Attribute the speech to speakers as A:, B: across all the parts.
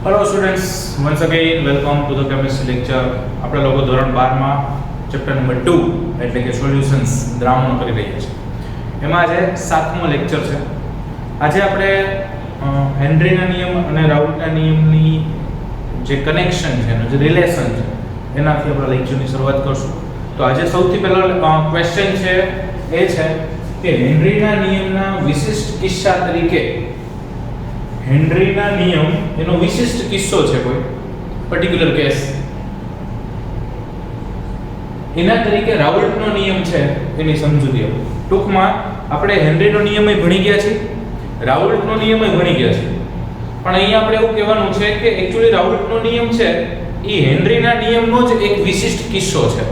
A: Hello students, once again welcome to the chemistry lecture. આપણે લોકો ધોરણ 12 માં ચેપ્ટર નંબર 2 એટલે કે સોલ્યુશન્સ દ્રાવણો કરી રહ્યા છીએ. એમાં આજે 7મો લેક્ચર છે. આજે આપણે હેનરીના નિયમ અને રાઉલ્ટના નિયમની જે કનેક્શન છે, જે રિલેશન છે, એનાથી આપણે લેક્ચરની શરૂઆત કરશું. તો આજે સૌથી પહેલો ક્વેશ્ચન છે એ છે કે હેનરીના નિયમના વિશિષ્ટ કિસ્સા તરીકે હેનરીના નિયમ એનો વિશિષ્ટ કિસ્સો છે, કોઈ પર્ટિક્યુલર કેસ, એના તરીકે રાઉલ્ટનો નિયમ છે એની સમજૂતી આપો. ટૂંકમાં આપણે હેનરીનો નિયમય ભણી ગયા છીએ, રાઉલ્ટનો નિયમય ભણી ગયા છીએ, પણ અહીંયા આપણે એવું કહેવાનું છે કે એક્ચ્યુઅલી રાઉલ્ટનો નિયમ છે એ હેનરીના નિયમનો જ એક વિશિષ્ટ કિસ્સો છે,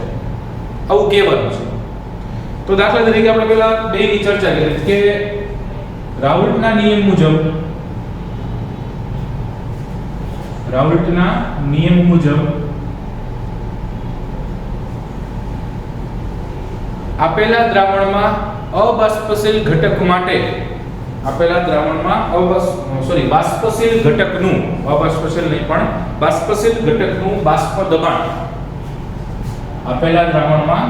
A: આવું કહેવાનું છે. તો દાખલા તરીકે આપણે પહેલા બેની ચર્ચા કરી કે રાઉલ્ટના નિયમ મુજબ આપેલા દ્રાવણમાં અબાષ્પશીલ ઘટક માટે બાષ્પશીલ ઘટકનું, અબાષ્પશીલ નહીં પણ બાષ્પશીલ ઘટકનું બાષ્પ દબાણ, આપેલા દ્રાવણમાં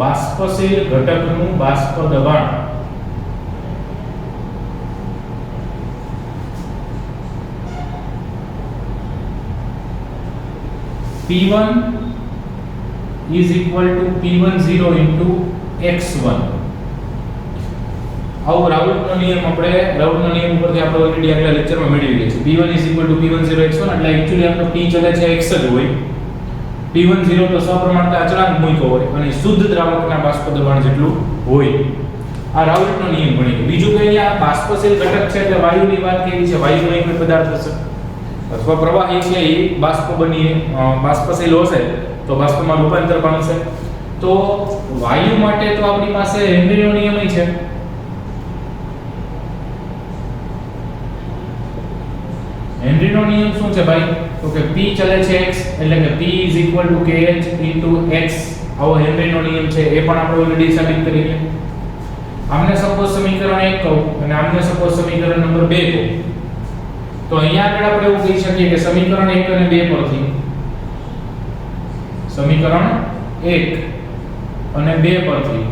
A: બાષ્પશીલ ઘટકનું બાષ્પ દબાણ P1 is equal to P10 into x1. આવો રાઉલ્ટનો નિયમ રાઉલ્ટનો નિયમ ઉપરથી આપણે ઓલરેડી આગલા લેક્ચરમાં મેળવી ગયા છે. P1 is equal to P10 x1 એટલે એક્ચ્યુઅલી આપણો P ચલે છે x જ હોય. P10 તો સપ્રમાણતા અચળાંક મૂક્યો હોય અને શુદ્ધ દ્રાવકના બાષ્પ દબાણ જેટલું હોય. આ રાઉલ્ટનો નિયમ ભણી ગયો. બીજું કે અહીંયા બાષ્પશીલ ઘટક છે એટલે વાયુની વાત કેવી છે, વાયુનો એક પદાર્થ હશે અથવા પ્રવાહી છે એ બાષ્પશીલ હશે તો બાષ્પમાં રૂપાંતર પામશે. તો વાયુ માટે તો આપણી પાસે હેનરીનો નિયમ છે. હેનરીનો નિયમ શું છે ભાઈ? તો કે P ચલે છે x એટલે કે P kh x. આવો હેનરીનો નિયમ છે, એ પણ આપણે ઓલરેડી સાબિત કરી ગયા. આમને સપોઝ સમીકરણ 1 કહું અને આમને સપોઝ સમીકરણ નંબર 2 કહું, તો અહીંયા આગળ આપણે એવું કહી શકીએ કે સમીકરણ 1 અને 2 પરથી સમીકરણ 1 અને 2 પરથી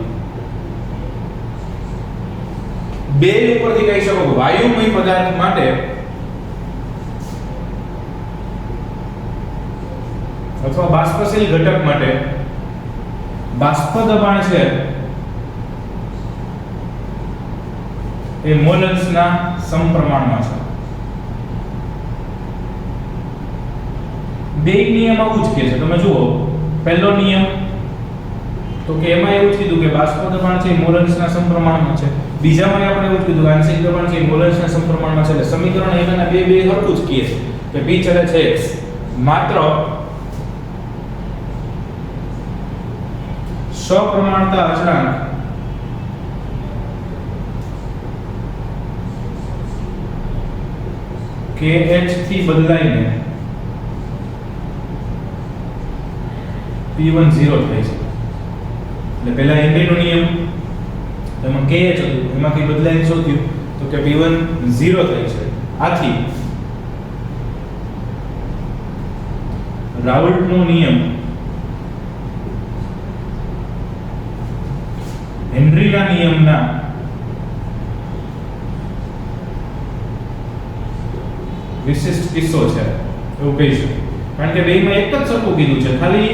A: બે ઉપરથી કહી શકો કે વાયુમય પદાર્થ માટે અથવા બાષ્પશીલ ઘટક માટે બાષ્પ દબાણ છે એ મોલન્સના સમપ્રમાણમાં છે. બે નિયમ આવું જ કહે છે. તમે જુઓ, પહેલો નિયમ તો કે એમાં એવું જ કીધું કે બાષ્પ દબાણ છે મોલન્સના સમપ્રમાણમાં છે. બીજામાં આપણે એવું જ કીધું કે આંશિક દબાણ છે મોલન્સના સમપ્રમાણમાં છે. એટલે સમીકરણ 1 અને 2 હરખું જ કહે છે કે P ચલે છે x. માત્ર સપ્રમાણતા અચળાંક kh થી બદલાઈને P10 થાય છે. એટલે પહેલા હેનરીનો નિયમ એમાં kh હતું, એમાંથી બદલાઈને શું થયું તો કે P10 થાય છે. આથી રાઉલ્ટનો નિયમ હેનરીના નિયમના વિશિષ્ટ કિસ્સો છે એવું કહી શકીએ. કારણ કે બેમાં એક જ સરખું કીધું છે, ખાલી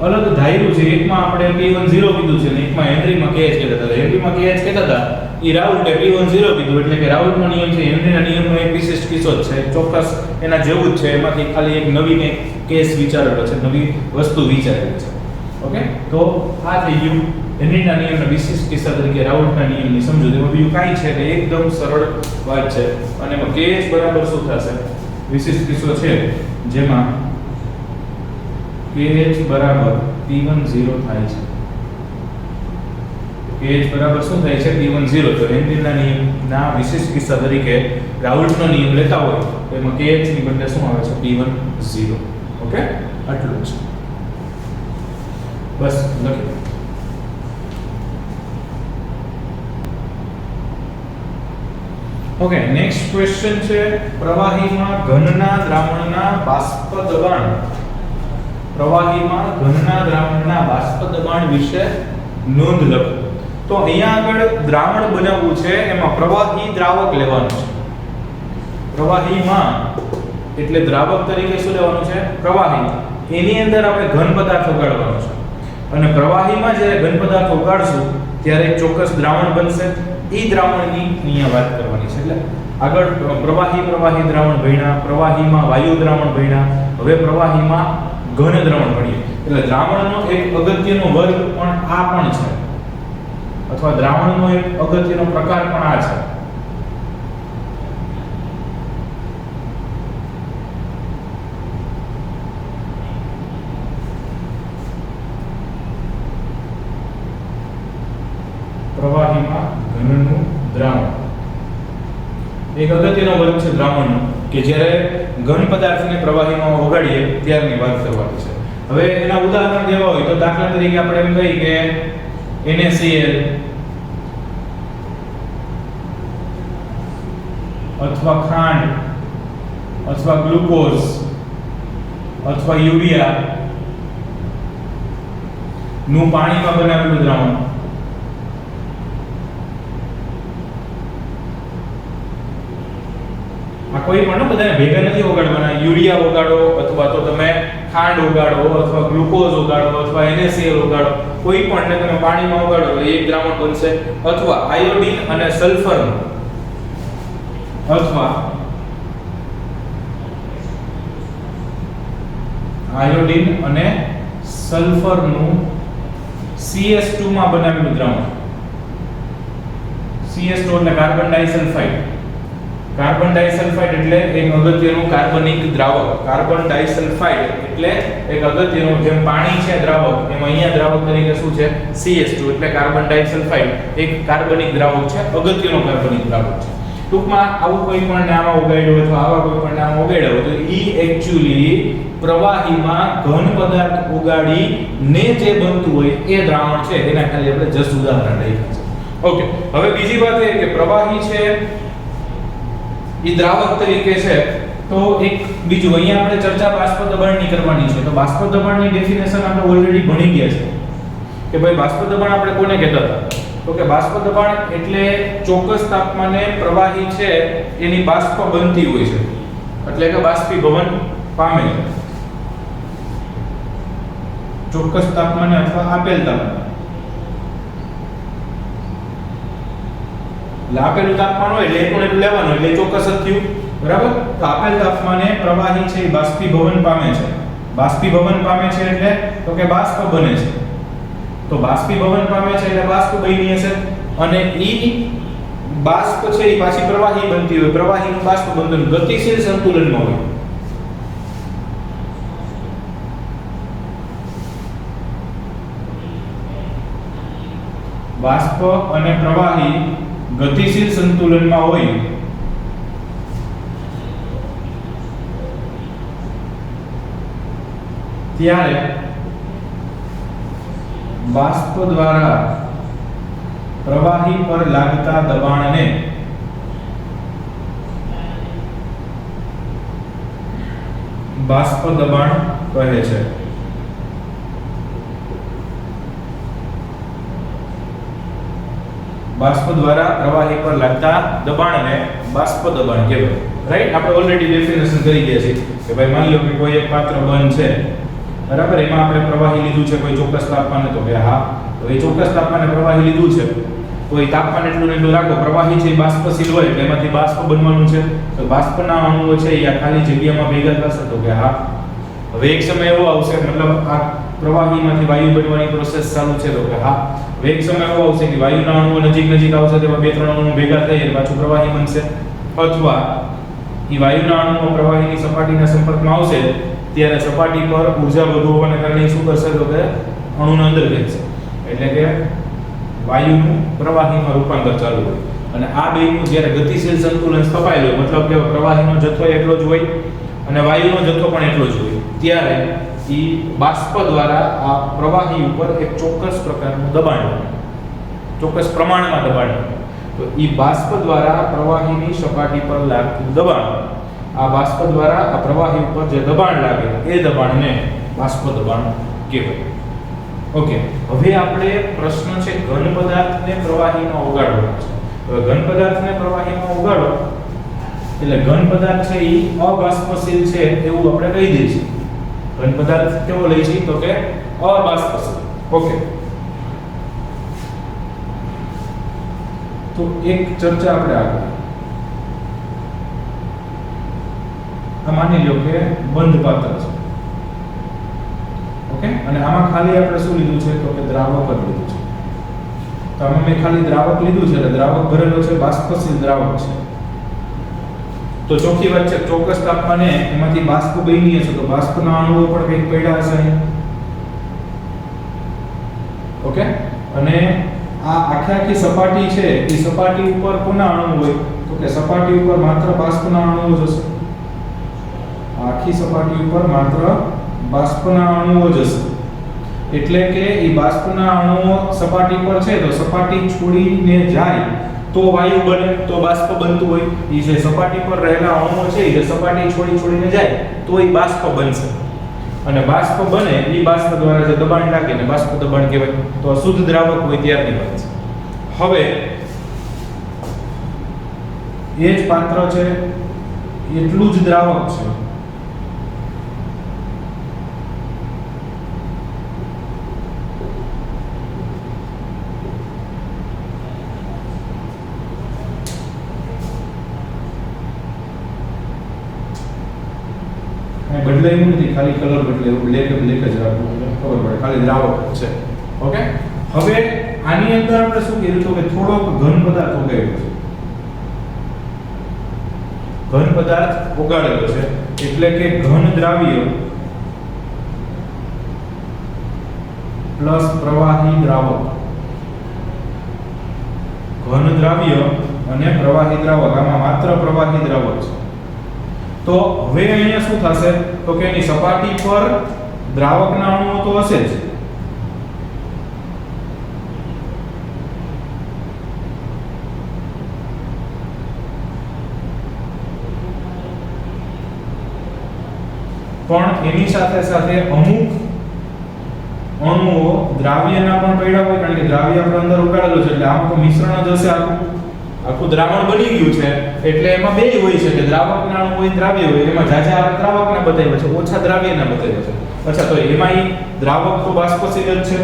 A: અલગ ધાર્યું છે. એકમાં આપણે P10 કીધું છે અને એકમાં હેનરીમાં kh કહેતા હતા. હેનરીમાં kh કહેતા હતા એ રાઉલ્ટે P10 કીધું, એટલે કે રાઉલ્ટનો નિયમ છે હેનરીના નિયમનો એક વિશિષ્ટ કિસ્સો જ છે. ચોક્કસ એના જેવું જ છે. એમાંથી ખાલી એક નવી કેસ વિચારેલો છે, નવી વસ્તુ વિચારેલી છે. ઓકે, તો આ થઈ ગયું હેનરીના નિયમના વિશિષ્ટ કિસ્સા તરીકે રાઉલ્ટના નિયમની સમજૂતી. એમાં બીજું કાંઈ છે કે એકદમ સરળ વાત છે અને એમાં kh બરાબર શું થશે? વિશિષ્ટ કિસ્સો છે જેમાં kh બરાબર P10 થાય છે. kh બરાબર શું થાય છે? P10. તો હેનરીના નિયમના વિશિષ્ટ કિસ્સા તરીકે રાઉલ્ટનો નિયમ લેતા હોય તો એમાં kh ની બદલે શું આવે છે? P10. ઓકે, આટલું જ બસ લખી. ઓકે, નેક્સ્ટ ક્વેશ્ચન છે પ્રવાહીમાં ઘનના દ્રાવણના બાષ્પ દબાણ. પ્રવાહીમાં ઘનના દ્રાવણના બાષ્પ દબાણ વિશે નોંધ લખો. તો અહીંયા આગળ દ્રાવણ બનાવવું છે, એમાં પ્રવાહી દ્રાવક લેવાનું છે. પ્રવાહીમાં એટલે દ્રાવક તરીકે શું લેવાનું છે? પ્રવાહી. એની અંદર આપણે ઘન પદાર્થ ઓગાળવાનો છે અને પ્રવાહીમાં જ્યારે ઘન પદાર્થ ઓગાળશું ત્યારે એક ચોક્કસ દ્રાવણ બનશે. એ દ્રાવણની અહીંયા વાત કરવાની છે. એટલે આગળ પ્રવાહી દ્રાવણ ભણ્યા, પ્રવાહીમાં વાયુ દ્રાવણ ભણ્યા, હવે પ્રવાહીમાં ઘન દ્રાવણ ભણીએ. એટલે દ્રાવણનો એક અગત્યનો વર્ગ પણ આ પણ છે, અથવા દ્રાવણનો એક અગત્યનો પ્રકાર પણ આ છે. પ્રવાહીમાં ઘનનું દ્રાવણ એક અગત્યનો વર્ગ છે દ્રાવણનો, કે જ્યારે ઘન પદાર્થને પ્રવાહીમાં ઓગાળીએ ત્યારની વાત કરવાની છે. હવે એના ઉદાહરણ દેવા હોય તો દાખલા તરીકે આપણે એમ કહીએ કે NaCl અથવા ખાંડ અથવા ગ્લુકોઝ અથવા યુરિયા નું પાણીમાં બનાવેલું દ્રાવણ. આ કોઈ પણ બધાને ભેગા નથી ઓગાળવાના. યુરિયા ઓગાળો અથવા તો તમે ખાંડ ઓગાળો અથવા ગ્લુકોઝ ઓગાળો અથવા NaCl ઓગાળો, કોઈ પણ ને તમે પાણીમાં ઓગાળો એટલે એક દ્રાવણ બનશે. અથવા આયોડીન અને સલ્ફર અથવા આયોડીન અને સલ્ફરનું CS2 માં બનાવેલું દ્રાવણ. CS2 એટલે કાર્બન ડાઇસલ્ફાઇડ. કાર્બન ડાઇસલ્ફાઇડ એટલે એક અગત્યનું કાર્બનિક દ્રાવક. કાર્બન ડાઇસલ્ફાઇડ એટલે એક અગત્યનું, જેમ પાણી છે દ્રાવક, એમ અહીંયા દ્રાવક તરીકે શું છે? CS2 એટલે કાર્બન ડાઇસલ્ફાઇડ એક કાર્બનિક દ્રાવક છે, અગત્યનો કાર્બનિક દ્રાવક છે. ટૂંકમાં આવું કોઈ પણ નામ ઓગાળ્યો અથવા આવા કોઈ પણ નામ ઓગાળ્યો તો ઈ એક્ચ્યુઅલી પ્રવાહીમાં ઘન પદાર્થ ઓગાળી ને જે બનતું હોય એ દ્રાવણ છે. એના ખાલી આપણે જસ્ટ ઉદાહરણ લઈએ. ઓકે, હવે બીજી વાત એ કે પ્રવાહી છે એ દ્રાવક તરીકે છે, તો એક બીજું અહીંયા આપણે ચર્ચા બાષ્પ દબાણની કરવાની છે. તો બાષ્પ દબાણની ડેફિનેશન આપણે ઓલરેડી ભણી ગયા છે કે ભાઈ બાષ્પ દબાણ આપણે કોને કહેતા હતા? તો કે બાષ્પ દબાણ એટલે ચોક્કસ તાપમાને પ્રવાહી છે એની બાષ્પ બનતી હોય છે, એટલે કે બાષ્પીભવન પામે છે. ચોક્કસ તાપમાને અથવા આપેલ તાપમાને, એટલે આપેલું તાપમાન હોય એટલે એટલું લેવાનું, એટલે ચોક્કસ જ થયું. બરાબર? તો આપેલ તાપમાને પ્રવાહી છે એ બાષ્પીભવન પામે છે. બાષ્પીભવન પામે છે એટલે તો કે બાષ્પ બને છે. તો બાષ્પીભવન પામે છે એટલે બાષ્પ બની હશે, અને ઈ બાષ્પ છે એ પાછી પ્રવાહી બનતી હોય. પ્રવાહીનું બાષ્પ બંધન ગતિશીલ સંતુલનમાં હોય. બાષ્પ અને પ્રવાહી ગતિશીલ સંતુલનમાં હોય ત્યારે બાષ્પ દ્વારા પ્રવાહી પર લાગતા દબાણને બાષ્પ દબાણ કહે છે. બાષ્પ દ્વારા પ્રવાહી પર લાગતા દબાણને બાષ્પ દબાણ કહેવાય. રાઈટ? આપણે ઓલરેડી ડેફિનેશન કરી ગયા છે કે ભાઈ માની લો કે કોઈ એક પાત્ર બંધ છે, બરાબર, એમાં આપણે પ્રવાહી લીધું છે કોઈ ચોક્કસ તાપમાને, તો કે હા, તો એ ચોક્કસ તાપમાને પ્રવાહી લીધું છે, તો એ તાપમાન એટલું ને એટલું રાખો. પ્રવાહી છે એ બાષ્પશીલ હોય એટલે એમાંથી બાષ્પ બનવાનું છે. તો બાષ્પના અણુઓ છે એ આ ખાલી જગ્યામાં ભેગા થશે, તો કે હા. હવે એક સમય એવો આવશે, મતલબ આ પ્રવાહીમાંથી વાયુ બનવાની પ્રોસેસ ચાલુ છે, તો કે હા. હવે એક સમય એવો આવશે કે વાયુના અણુઓ નજીક આવશે, તેમાં બે ત્રણ અણુઓ ભેગા થઈ એટલે પાછું પ્રવાહી બનશે. અથવા એ વાયુના અણુઓ પ્રવાહીની સપાટીના સંપર્કમાં આવશે ત્યારે સપાટી પર ઊર્જા વધુ હોવાને કારણે શું કરશે? તો કે અણુને અંદર ખેંચશે, એટલે કે વાયુનું પ્રવાહીમાં રૂપાંતર ચાલુ હોય. અને આ બેનું જ્યારે ગતિશીલ સંતુલન સ્થપાયેલું હોય, મતલબ કે પ્રવાહીનો જથ્થો એટલો જ હોય અને વાયુનો જથ્થો પણ એટલો જ હોય, ત્યારે એ બાષ્પ દ્વારા આ પ્રવાહી ઉપર એક ચોક્કસ પ્રકારનું દબાણ, ચોક્કસ પ્રમાણમાં દબાણ. તો ઈ બાષ્પ દ્વારા પ્રવાહીની સપાટી પર લાગતું દબાણ, આ બાષ્પ દ્વારા આ પ્રવાહી ઉપર જે દબાણ લાગે એ દબાણને બાષ્પ દબાણ કહેવાય. ઓકે, હવે આપણે પ્રશ્ન છે ઘન પદાર્થને પ્રવાહીમાં ઓગાળવાનો છે. હવે ઘન પદાર્થને પ્રવાહીમાં ઓગાળો એટલે ઘન પદાર્થ છે એ અબાષ્પશીલ છે એવું આપણે કહી દઈએ છીએ. ઘન પદાર્થ કેવો લઈ છીએ તો કે અબાષ્પશીલ. ઓકે, તો એક ચર્ચા આપણે આગળ. આ માની લો કે બંધ પાત્ર છે. ઓકે, અને આમાં ખાલી આપણે શું લીધું છે તો કે દ્રાવક જ લીધું છે. તો આમાં મેં ખાલી દ્રાવક લીધું છે એટલે દ્રાવક ભરેલો છે, બાષ્પશીલ દ્રાવક છે. તો ચોખ્ખી વાત છે, ચોક્કસ તાપમાને એમાંથી બાષ્પ બની હશે તો બાષ્પના અણુઓ પણ કંઈક પડ્યા હશે અહીંયા. ઓકે, અને આ આખી સપાટી છે એ સપાટી ઉપર કોના અણુ હોય તો કે સપાટી ઉપર માત્ર બાષ્પના અણુઓ જ હશે. આખી સપાટી ઉપર માત્ર બાષ્પના અણુઓ જ હશે. એટલે કે એ બાષ્પના અણુઓ સપાટી પર છે તો સપાટી છોડીને જાય તો વાયુ બને, તો બાષ્પ બનતું હોય. એ જે સપાટી પર રહેલા અણુઓ છે એ સપાટી છોડીને જાય તો એ બાષ્પ બનશે. અને બાષ્પ બને એ બાષ્પ દ્વારા જે દબાણ લાગે ને બાષ્પ દબાણ કહેવાય. તો આ શુદ્ધ દ્રાવક હોય ત્યારની વાત છે. હવે એ જ પાત્ર છે, એટલું જ દ્રાવક છે. બદલાયું નથી, ખાલી કલર બદલાયો, બ્લેક જ રાખવું ખબર પડે, ખાલી દ્રાવક છે. ઓકે, હવે આની અંદર આપણે શું કીધું તો કે થોડોક ઘન પદાર્થ ઓગાળ્યો છે. ઘન પદાર્થ ઓગાળેલો છે એટલે કે ઘન દ્રાવ્ય પ્લસ પ્રવાહી દ્રાવક. ઘન દ્રાવ્ય અને પ્રવાહી દ્રાવક, આમાં માત્ર પ્રવાહી દ્રાવક છે. તો હવે અહીંયા શું થશે તો કે એની સપાટી પર દ્રાવકના અણુઓ તો હશે જ, પણ એની સાથે સાથે અમુક અણુઓ દ્રાવ્યના પણ પડ્યા હોય, કારણ કે દ્રાવ્ય આપણે અંદર ઉગાડેલું છે એટલે આમાં તો મિશ્રણ જ હશે. આખું દ્રાવણ બની ગયું છે એટલે એમાં બે હોય છે કે દ્રાવકના અણુ હોય, દ્રાવ્ય હોય. એમાં જાજા આપણે દ્રાવકના બતાવ્યા છે, ઓછા દ્રાવ્યના બતાવ્યા છે. અચ્છા, તો એમાં દ્રાવક તો બાષ્પશીલ જ છે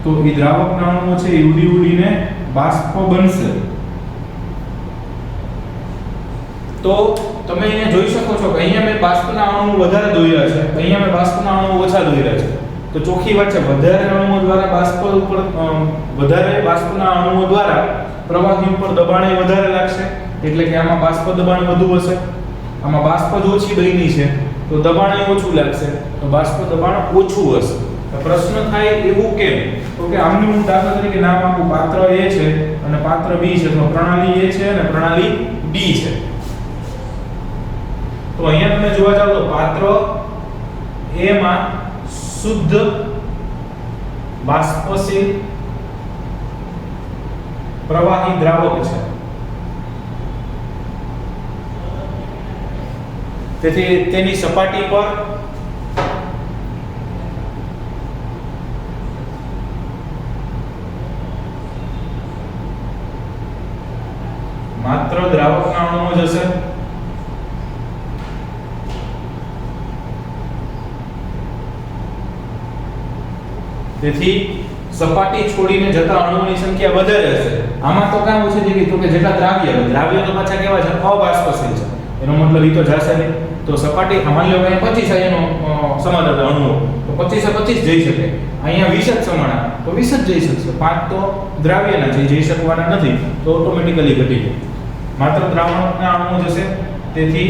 A: તો એ દ્રાવકના અણુઓ છે એ ઉડીને બાષ્પ બનશે. તો તમે અહીંયા જોઈ શકો છો કે અહીંયા મેં બાષ્પના અણુ વધારે દોર્યા છે, અહીંયા મેં બાષ્પના અણુ ઓછા દોર્યા છે. તો ચોખ્ખી વાત છે, વધારે અણુઓ દ્વારા બાષ્પ ઉપર વધારે બાષ્પના અણુઓ દ્વારા પ્રવાહી ઉપર દબાણ વધારે લાગશે એટલે કે આમાં બાષ્પ દબાણ વધુ હશે. આમાં બાષ્પ જ ઓછી બની છે તો દબાણ ઓછું લાગશે, તો બાષ્પ દબાણ ઓછું હશે. તો પ્રશ્ન થાય એવું કેમ તો કે આમનું હું દાખલા તરીકે નામ આપું, પાત્ર A છે અને પાત્ર B છે, તો પ્રણાલી A છે અને પ્રણાલી B છે. તો અહીંયા તમે જોવા જાવ તો પાત્ર A માં શુદ્ધ બાષ્પશીલ પ્રવાહી દ્રાવક છે. તેથી તેની સપાટી પર માત્ર દ્રાવકના અણુઓ જ હશે. તેથી સપાટી છોડીને જતા અણુઓની સંખ્યા વધારે હશે. આમાં તો કાં ઓછી થઈ તો કે જેટલા દ્રાવ્ય તો પાછા કેવા છે, અબાષ્પશીલ છે. એનો મતલબ ઈ તો જાશે નહીં. તો સપાટી માની લો કે 25 એનો સમાન અણુઓ તો 25 જઈ શકે, અહીંયા 20 જ સમાણા તો 20 જ જઈ શકશે. 5 તો દ્રાવ્યના છે, જઈ શકવાના નથી, તો ઓટોમેટિકલી ઘટી જાય. માત્ર દ્રાવણના અણુઓ જશે, તેથી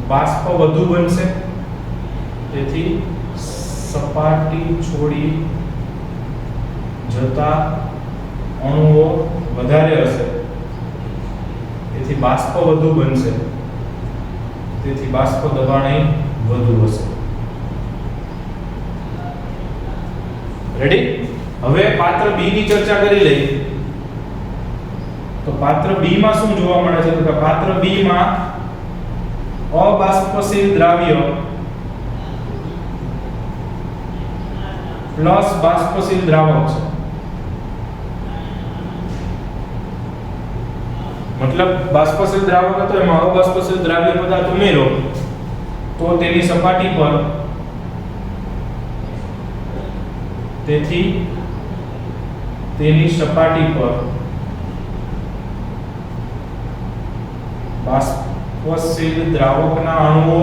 A: બાષ્પ વધુ બનશે. તેથી સપાટી છોડી જતા અણુઓ વધારે હશે, તેથી બાષ્પ વધુ બનશે, તેથી બાષ્પ દબાણ વધુ હશે. રેડી? હવે પાત્ર B ની ચર્ચા કરી લઈએ. તો પાત્ર B માં શું જોવા મળે છે? તો કે પાત્ર B માં અબાષ્પશીલ દ્રાવ્ય પ્લસ બાષ્પશીલ દ્રાવક છે. મતલબ બાષ્પશીલ દ્રાવક હતો એમાં અબાષ્પશીલ દ્રાવ્ય પદાર્થ ઉમેરો તો તેની સપાટી પર તેની સપાટી પર બાષ્પશીલ દ્રાવકના અણુઓ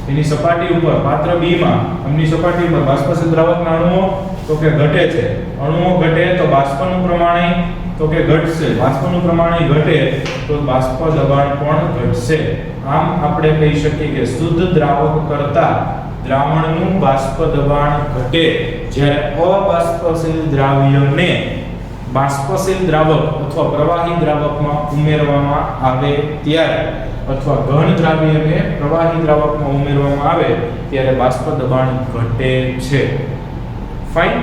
A: તેની સપાટી ઉપર પાત્ર B માં એમની સપાટી ઉપર બાષ્પશીલ દ્રાવકના અણુઓ તો કે ઘટે છે. અણુઓ ઘટે તો બાષ્પનું પ્રમાણ તો કે ઘટશે. બાષ્પનું પ્રમાણ ઘટે તો બાષ્પ દબાણ પણ ઘટશે. આમ આપણે કહી શકીએ કે શુદ્ધ દ્રાવક કરતા દ્રાવણનું બાષ્પ દબાણ ઘટે જ્યારે અબાષ્પશીલ દ્રાવ્યને બાષ્પશીલ દ્રાવક અથવા પ્રવાહી દ્રાવકમાં ઉમેરવામાં આવે ત્યારે અથવા ઘન દ્રાવ્યને પ્રવાહી દ્રાવકમાં ઉમેરવામાં આવે ત્યારે બાષ્પ દબાણ ઘટે છે. ફાઇન.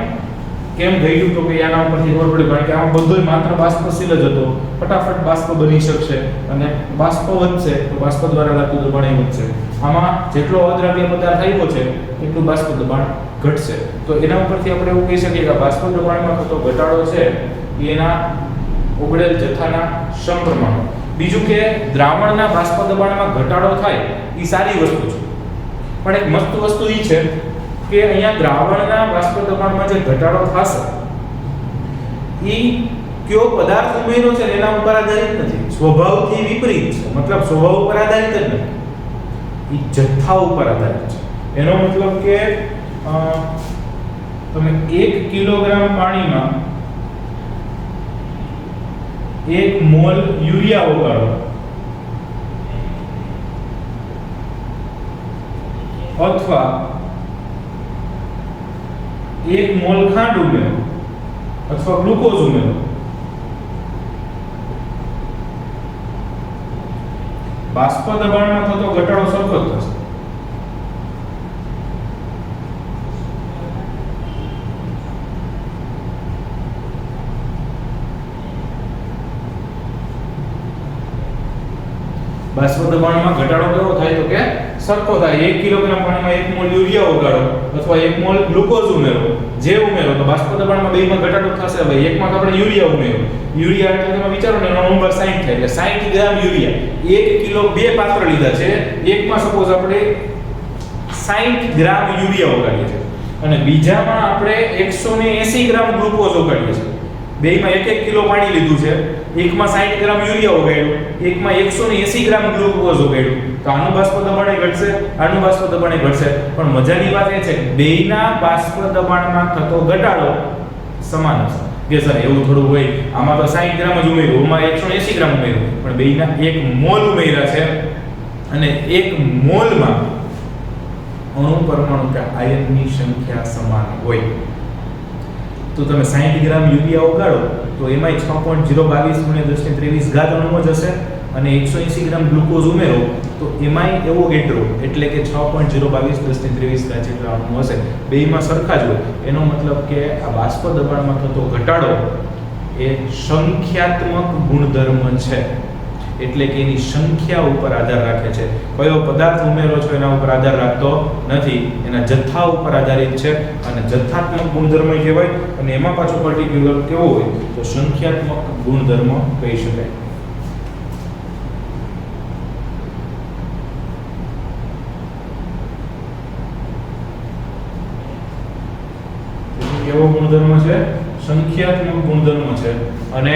A: કેમ ગયું તો કે આના ઉપરથી ખબર પડી કારણ કે આમાં બધુંય માત્ર બાષ્પશીલ જ હતો. ફટાફટ બાષ્પ બની શકશે અને બાષ્પ વધશે તો બાષ્પ દ્વારા લાગતું દબાણ વધશે. આમાં જેટલો અદ્રાવ્ય પદાર્થ આવ્યો છે એટલું બાષ્પ દબાણ ઘટશે. તો એના ઉપરથી આપણે એવું કહી શકીએ કે બાષ્પ દબાણમાં થતો ઘટાડો છે એના ઓગળેલ જથ્થાના સમપ્રમાણ. બીજું કે દ્રાવણના બાષ્પ દબાણમાં ઘટાડો થાય એ સારી વસ્તુ છે, પણ એક મસ્ત વસ્તુ એ છે કે અહીંયા દ્રાવણના બાષ્પ દબાણમાં જે ઘટાડો થશે એ કયો પદાર્થ ઉમેર્યો છે એના ઉપર આધારિત નથી, સ્વભાવથી વિપરીત છે. મતલબ સ્વભાવ ઉપર આધારિત જ નથી, એ જથ્થા ઉપર આધારિત છે. એનો મતલબ કે તમે 1 કિલોગ્રામ પાણીમાં 1 મોલ યુરિયા ઓગાળો અથવા 1 મોલ ખાંડ ઉમેરો અથવા ગ્લુકોઝ ઉમેરો, બાષ્પ દબાણમાં થતો ઘટાડો સરખો જ થશે. બાષ્પ દબાણમાં ઘટાડો કેવો થાય તો કે સરખો થાય. 1 કિલોગ્રામ પાણીમાં 1 મોલ યુરિયા ઓગાળો અથવા 1 મોલ ગ્લુકોઝ ઉમેરો, જે ઉમેરો તો બાષ્પ દબાણમાં બેમાં ઘટાડો થશે. હવે એકમાં તો આપણે યુરિયા ઉમેરો, યુરિયા એટલે તમે વિચારો ને એનો નંબર 60 થાય એટલે 60 ગ્રામ યુરિયા. 1 કિલો બે પાત્ર લીધા છે, એકમાં સપોઝ આપણે 60 ગ્રામ યુરિયા ઓગાળીએ છીએ અને બીજામાં આપણે 180 ગ્રામ ગ્લુકોઝ ઓગાળીએ છીએ. બેમાં 1 કિલો પાણી લીધું છે, એકમાં 60 ગ્રામ યુરિયા ઓગાળ્યું, એકમાં 180 ગ્રામ ગ્લુકોઝ ઓગાળ્યું. તો આનું બાષ્પ દબાણ ઘટશે, આનું બાષ્પ દબાણ ઘટશે. પણ મજાની વાત એ છે કે બેયના બાષ્પ દબાણમાં થતો ઘટાડો સમાન હશે. કે સર એવું થોડું હોય, આમાં તો 60 ગ્રામ જ ઉમેર્યું, આમાં 180 ગ્રામ ઉમેર્યું, પણ બેયના 1 મોલ ઉમેર્યા છે અને 1 મોલમાં અણુ પરમાણુ કે આયનની સંખ્યા સમાન હોય. તો તમે 60 ગ્રામ યુરિયા ઓગાળો તો એમાં 6.022 × 1023 ઘાત અણુઓ જ હશે અને 180 ગ્રામ ગ્લુકોઝ ઉમેરો તો એમાંય એવોગેડ્રો એટલે કે 6.022 × 1023 ઘાત જેટલા અણુઓ હશે. બેયમાં સરખા જ હોય. એનો મતલબ કે આ બાષ્પ દબાણમાં થતો ઘટાડો એ સંખ્યાત્મક ગુણધર્મ છે, એટલે કે એની સંખ્યા ઉપર આધાર રાખે છે. કયો પદાર્થ ઉમેરો છો એના ઉપર આધાર રાખતો નથી, એના જથ્થા ઉપર આધારિત છે અને જથ્થાત્મક ગુણધર્મ કહેવાય. અને એમાં પાછો પર્ટિક્યુલર કેવો હોય તો સંખ્યાત્મક ગુણધર્મ કહી શકાય. કેવો ગુણધર્મ છે? સંખ્યાત્મક ગુણધર્મ છે અને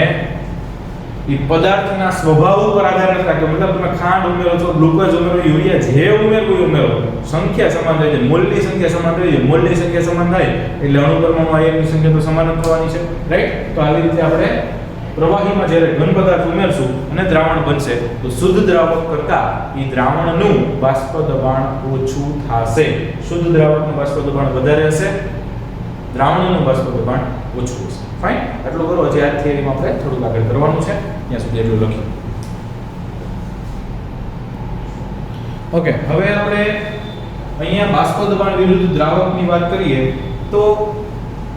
A: એ પદાર્થના સ્વભાવ ઉપર આધાર નથી રાખતો. મતલબ તમે ખાંડ ઉમેરો છો, ગ્લુકોઝ ઉમેરો, યુરિયા જે ઉમેરવું ઉમેરો, સંખ્યા સમાન થાય છે, મોલની સંખ્યા સમાન થાય છે. મોલની સંખ્યા સમાન થાય એટલે અણુ પરમાણુ આયનની સંખ્યા તો સમાન જ થવાની છે, રાઈટ? તો આવી રીતે આપણે પ્રવાહીમાં જ્યારે ઘન પદાર્થ ઉમેરશું અને દ્રાવણ બનશે તો શુદ્ધ દ્રાવક કરતા એ દ્રાવણનું બાષ્પ દબાણ ઓછું થશે. શુદ્ધ દ્રાવકનું બાષ્પ દબાણ વધારે હશે, દ્રાવણનું બાષ્પ દબાણ ઓછું હશે. ફાઇન, આટલું કરો. હજી આ થિયરીમાં આપણે થોડું આગળ કરવાનું છે, ત્યાં સુધી એટલું લખ્યું. ઓકે, હવે આપણે અહીંયા બાષ્પ દબાણ વિરુદ્ધ દ્રાવકની વાત કરીએ તો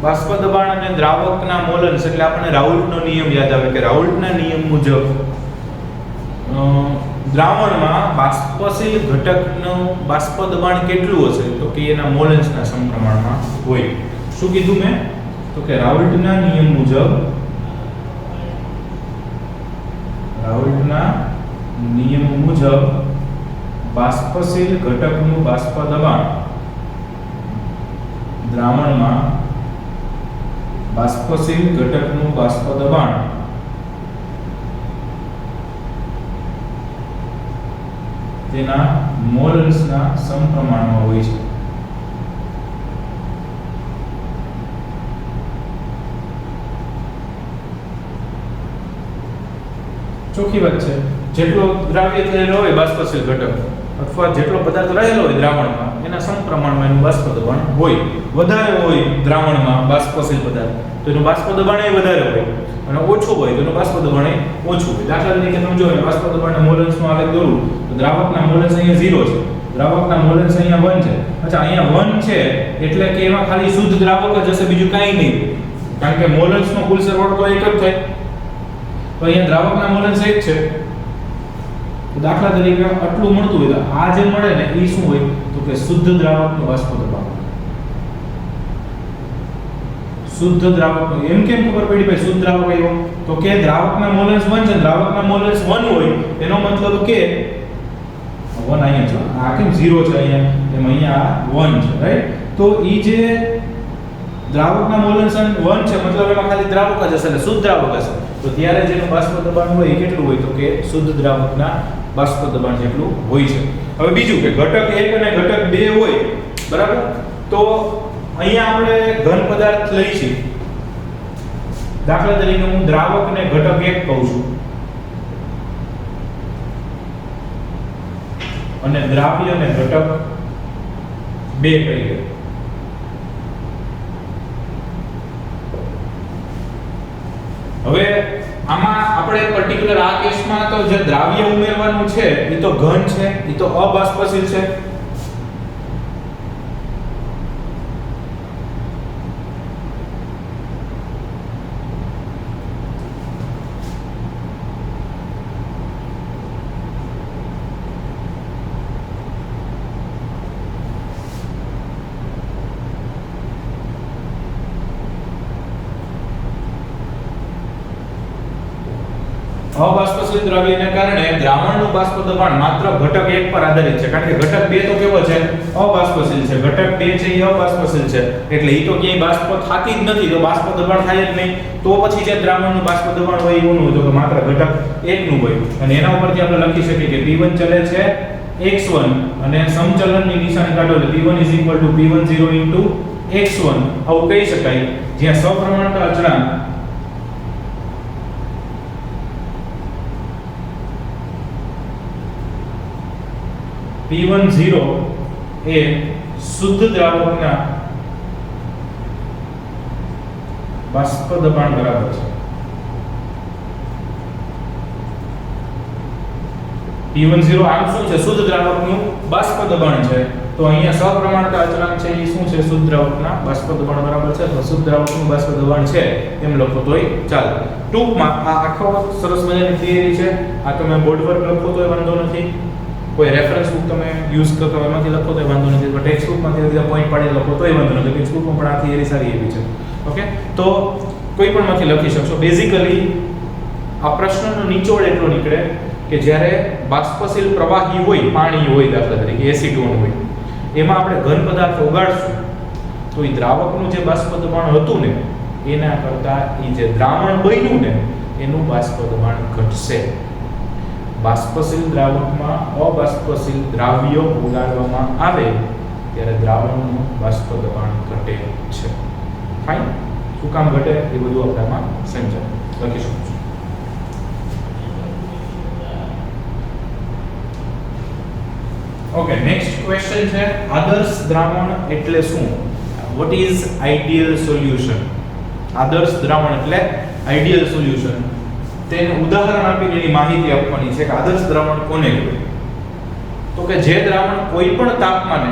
A: બાષ્પ દબાણ અને દ્રાવકના મોલન્સ એટલે આપણને રાઉલ્ટનો નિયમ યાદ આવે કે રાઉલ્ટના નિયમ મુજબ દ્રાવણમાં બાષ્પશીલ ઘટકનું બાષ્પ દબાણ કેટલું હશે તો કે એના મોલન્સના સમપ્રમાણમાં હોય. શું કીધું મેં તો કે રાઉલ્ટના નિયમ મુજબ બાષ્પશીલ ઘટકનું બાષ્પ દબાણ દ્રાવણમાં બાષ્પશીલ ઘટકનું બાષ્પ દબાણ તેના મોલન્સના સમપ્રમાણમાં હોય છે. ચોખ્ખી વાત છે. જેટલો દ્રાવ્ય થયેલો હોય બાષ્પશીલ ઘટક અથવા જેટલો પદાર્થ રહેલો હોય દ્રાવણમાં એના સમપ્રમાણમાં એનું બાષ્પ દબાણ હોય. વધારે હોય દ્રાવણમાં બાષ્પશીલ પદાર્થ તો એનું બાષ્પ દબાણ એ વધારે હોય અને ઓછું હોય તો એનું બાષ્પ દબાણ એ ઓછું હોય. દાખલા તરીકે તમે જો બાષ્પ દબાણના મોલન્સનો આલેખ દોરું તો દ્રાવકના મોલન્સ અહીંયા 0 છે, દ્રાવકના મોલન્સ અહીંયા 1 છે. અચ્છા, અહીંયા 1 છે એટલે કે એમાં ખાલી શુદ્ધ દ્રાવક જ હશે, બીજું કાંઈ નહીં, કારણ કે મોલન્સનો કુલ સરવાળો તો એક જ થાય. તો અહીંયા દ્રાવકના મોલન્સ 1 છે. તો દાખલા તરીકે આટલું મળતું હોય તો આ જે મળે ને એ શું હોય તો કે શુદ્ધ દ્રાવકનું બાષ્પ દબાણ. શુદ્ધ દ્રાવકનું એમ કેમ ખબર પડી ભાઈ શુદ્ધ દ્રાવક આવ્યો તો કે દ્રાવકના મોલન્સ 1 છે, દ્રાવકના મોલન્સ 1 હોય એનો મતલબ કે 1 અહીંયા છે, આ કેમ 0 છે અહીંયા, એમ અહીંયા 1 છે, રાઈટ. તો ઈ જે દ્રાવકના મોલન્સ 1 છે મતલબ એમાં ખાલી દ્રાવક જ હશે એટલે શુદ્ધ દ્રાવક હશે. તો ત્યારે જેનું બાષ્પ દબાણ હોય એ કેટલું હોય તો કે શુદ્ધ દ્રાવકના બાષ્પ દબાણ જેટલું હોય છે. હવે બીજું કે ઘટક 1 અને ઘટક 2 હોય, બરાબર. તો અહીંયા આપણે ઘન પદાર્થ લઈ છીએ. દાખલા તરીકે હું દ્રાવક ને ઘટક 1 કહું છું અને દ્રાવ્ય ને ઘટક 2 કહીએ. હવે આમાં આપણે પર્ટિક્યુલર આ કેસમાં તો જે દ્રાવ્ય ઉમેરવાનું છે એ તો ઘન છે, એ તો અબાષ્પશીલ છે. અબાષ્પશીલ દ્રવ્યને કારણે દ્રાવણનું બાષ્પ દબાણ માત્ર ઘટક 1 પર આધારિત છે, કારણ કે ઘટક 2 તો કેવો છે અબાષ્પશીલ છે, ઘટક 2 છે એ અબાષ્પશીલ છે એટલે એ તો ક્યાંય બાષ્પ થતી જ નથી, તો બાષ્પ દબાણ થાય જ નહીં. તો પછી જે દ્રાવણનું બાષ્પ દબાણ હોય એવું હોય તો માત્ર ઘટક 1 નું હોય અને એના ઉપરથી આપણે લખી શકીએ કે P1 ચલે છે x1 અને સમચલનની નિશાની કાઢો એટલે P1 P10 x1 આવું કહી શકાય, જ્યાં સપ્રમાણતા અચળાંક P10 એ શુદ્ધ દ્રાવકના બાષ્પ દબાણ બરાબર છે. P10 આમ શું છે શુદ્ધ દ્રાવકનું બાષ્પ દબાણ છે, તો અહીંયા સપ્રમાણતા અચળાંક છે એ શું છે શુદ્ધ દ્રાવકના બાષ્પ દબાણ બરાબર છે, તો શુદ્ધ દ્રાવકનું બાષ્પ દબાણ છે એમ લખો તોય ચાલે. ટૂંકમાં આ આખો સરસ મજાની થિયરી છે, આ તમે બોર્ડ પર લખો તોય વાંધો નથી, કોઈ રેફરન્સ બુક તમે યુઝ કરતો એમાંથી લખો તો વાંધો નથી, પણ ટેક્સ્ટ બુકમાંથી બધા પોઈન્ટ પાડી લખો તોય વાંધો નથી. ટેક્સ્ટ બુકમાં પણ આ થિયરી સારી એવી છે. ઓકે, તો કોઈ પણ માંથી લખી શકશો. બેઝિકલી આ પ્રશ્નનો નિચોડ એટલો નીકળે કે જ્યારે બાષ્પશીલ પ્રવાહી હોય, પાણી હોય દાખલા તરીકે એસિટોન હોય, એમાં આપણે ઘન પદાર્થ ઓગાળશું તો એ દ્રાવકનું જે બાષ્પ દબાણ હતું ને એના કરતાં એ જે દ્રાવણ બન્યું ને એનું બાષ્પ દબાણ ઘટશે. બાષ્પશીલ દ્રાવકમાં અબાષ્પશીલ દ્રાવ્ય ઓગાળવામાં આવે ત્યારે દ્રાવણનું બાષ્પ દબાણ ઘટે છે. ફાઇન, શું કામ ઘટે એ બધું આપણે આમાં સમજાય લખી શકું છું. ઓકે, નેક્સ્ટ ક્વેશ્ચન છે આદર્શ દ્રાવણ એટલે શું? What is ideal solution? આદર્શ દ્રાવણ એટલે આઈડિયલ સોલ્યુશન. તેનું ઉદાહરણ આપીને એની માહિતી આપવાની છે કે આદર્શ દ્રાવણ કોને કહેવાય. તો કે જે દ્રાવણ કોઈ પણ તાપમાને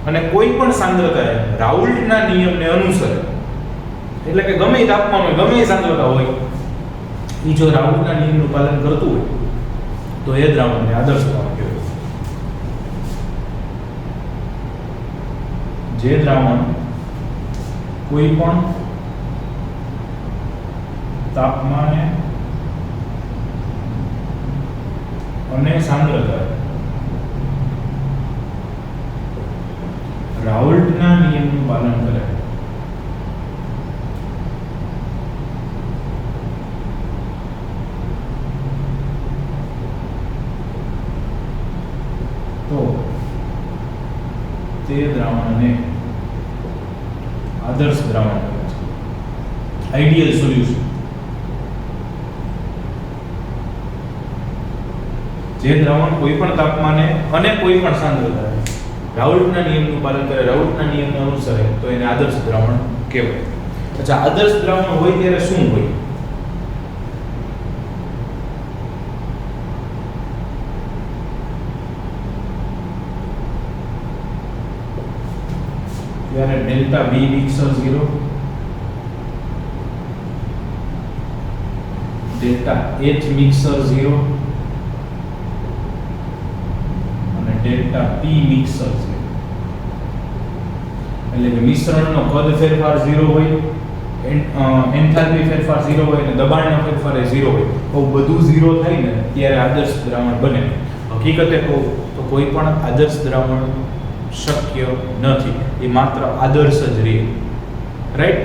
A: અને કોઈ પણ સાંદ્રતાએ રાઉલ્ટના નિયમને અનુસરે એટલે કે ગમે તાપમાન હોય, ગમે સાંદ્રતા હોય, એ જો રાઉલ્ટના નિયમનું પાલન કરતું હોય તો એ દ્રાવણને આદર્શ દ્રાવણ કહેવાય. જે દ્રાવણ કોઈ પણ તાપમાને અને સાંદ્રતા રાઉલ્ટના નિયમનું પાલન કરે તો તે દ્રાવણને આદર્શ દ્રાવણ કહે છે, આઈડિયલ સોલ્યુશન. જે દ્રાવણ કોઈ પણ તાપમાને અને કોઈ પણ સાંદ્રતાએ રાઉલ્ટના નિયમનું પાલન કરે, રાઉલ્ટના નિયમને અનુસરે તો એને આદર્શ દ્રાવણ કહેવાય. અચ્છા, આદર્શ દ્રાવણ હોય ત્યારે શું હોય? ત્યારે delta V mixer 0, delta H mixer 0 અને ડેલ્ટા P મિક્સર 0. એટલે કે મિશ્રણનો કદ ફેરફાર 0 હોય, એન્થાલ્પી ફેરફાર 0 હોય અને દબાણનો ફેરફાર 0 હોય. તો બધું 0 થાય ને ત્યારે આદર્શ દ્રાવણ બને. હકીકતે કહું તો કોઈ પણ આદર્શ દ્રાવણ શક્ય નથી, એ માત્ર આદર્શ જ રહે. રાઈટ?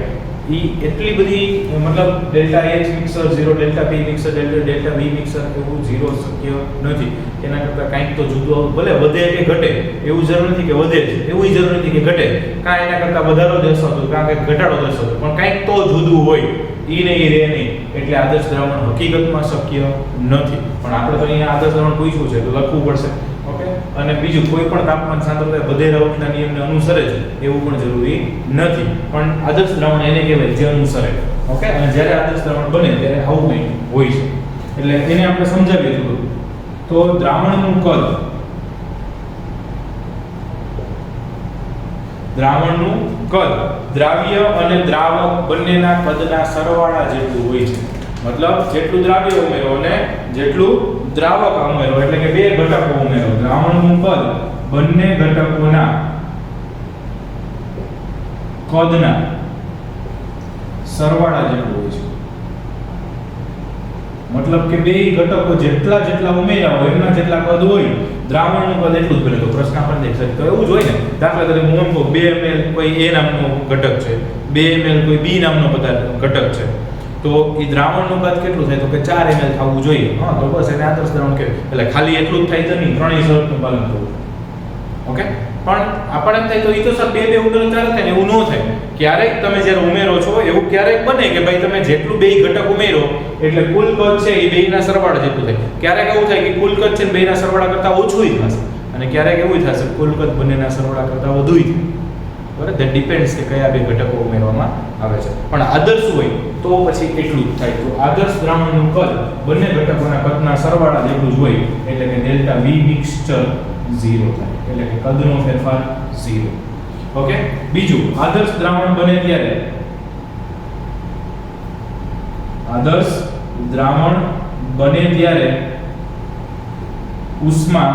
A: એ એટલી બધી મતલબ delta H mixer 0, delta P mixer, delta V mixer એવું 0 શક્ય નથી. એના કરતાં કાંઈક તો જુદું, ભલે વધે કે ઘટે એવું જરૂર નથી કે વધે જ, એવું જરૂર નથી કે ઘટે, કાં એના કરતાં વધારો દર્શાવતો કાં કંઈક ઘટાડો દર્શાવતો, પણ કાંઈક તો જુદું હોય, ઈ ને ઈ રહે નહીં. એટલે આદર્શ દ્રાવણ હકીકતમાં શક્ય નથી. પણ આપણે તો અહીંયા આદર્શ દ્રાવણ પૂછ્યું છે તો લખવું પડશે. ઓકે? અને બીજું, કોઈ પણ તાપમાન સાંદ્રતા બધે રાઉલ્ટના નિયમને અનુસરે છે એવું પણ જરૂરી નથી. પણ આદર્શ દ્રાવણ એને કહેવાય જે અનુસરે. ઓકે? અને જ્યારે આદર્શ દ્રાવણ બને ત્યારે આવું કંઈક હોય છે. એટલે એને આપણે સમજાવીએ થોડું. તો દ્રાવણનું કદ, દ્રાવણનું કદ દ્રાવ્ય અને દ્રાવક બંનેના કદના સરવાળા જેટલું હોય છે. મતલબ જેટલું દ્રાવ્ય ઉમેરો અને જેટલું દ્રાવક ઉમેરો, એટલે કે બે ઘટકો ઉમેરો, દ્રાવણનું કદ બંને ઘટકોના કદના સરવાળા જેટલું હોય છે. મતલબ કે બે ઘટકો જેટલા ઉમેર્યા હોય એમના જેટલા કદ હોય, દ્રાવણનું કદ એટલું જ બને. તો પ્રશ્ન આપણને દેખાય તો એવું જ હોય ને. દાખલા તરીકે હું એમ કહું 2 ml કોઈ A નામનો ઘટક છે, 2 ml કોઈ B નામનો ઘટક છે, તો એ દ્રાવણનું કદ કેટલું થાય? તો કે 4 ml થવું જોઈએ. હા, તો બસ એને આદર્શ દ્રાવણ કહેવાય. એટલે ખાલી એટલું જ થાય તો નહીં, ત્રણેય શરતનું પાલન કરવું. ઓકે? પણ આપણે એમ થાય તો એ તો સર 2 ઉમેરો 4 થાય ને, એવું ન થાય. ક્યારેક તમે જ્યારે ઉમેરો છો એવું ક્યારેક બને કે ભાઈ તમે જેટલું બે ઘટક ઉમેરો એટલે કુલ કદ છે એ બેયના સરવાળા જેટલું થાય. ક્યારેક એવું થાય કે કુલ કદ છે ને બેયના સરવાળા કરતાં ઓછું થશે, અને ક્યારેક એવું થશે કુલ કદ બંનેના સરવાળા કરતાં વધુય થાય. બરાબર? ધેટ ડિપેન્ડ્સ કે કયા બે ઘટકો ઉમેરવામાં આવે છે. પણ આદર્શ હોય તો પછી એટલું જ થાય. તો આદર્શ દ્રાવણનું કદ બંને ઘટકોના કદના સરવાળા જેટલું જ હોય, એટલે કે ડેલ્ટા V મિક્સચર 0 થાય. એટલે કે કદનો ફેરફાર 0. ઓકે? બીજું, આદર્શ દ્રાવણ બને ત્યારે, આદર્શ દ્રાવણ બને ત્યારે ઉષ્મા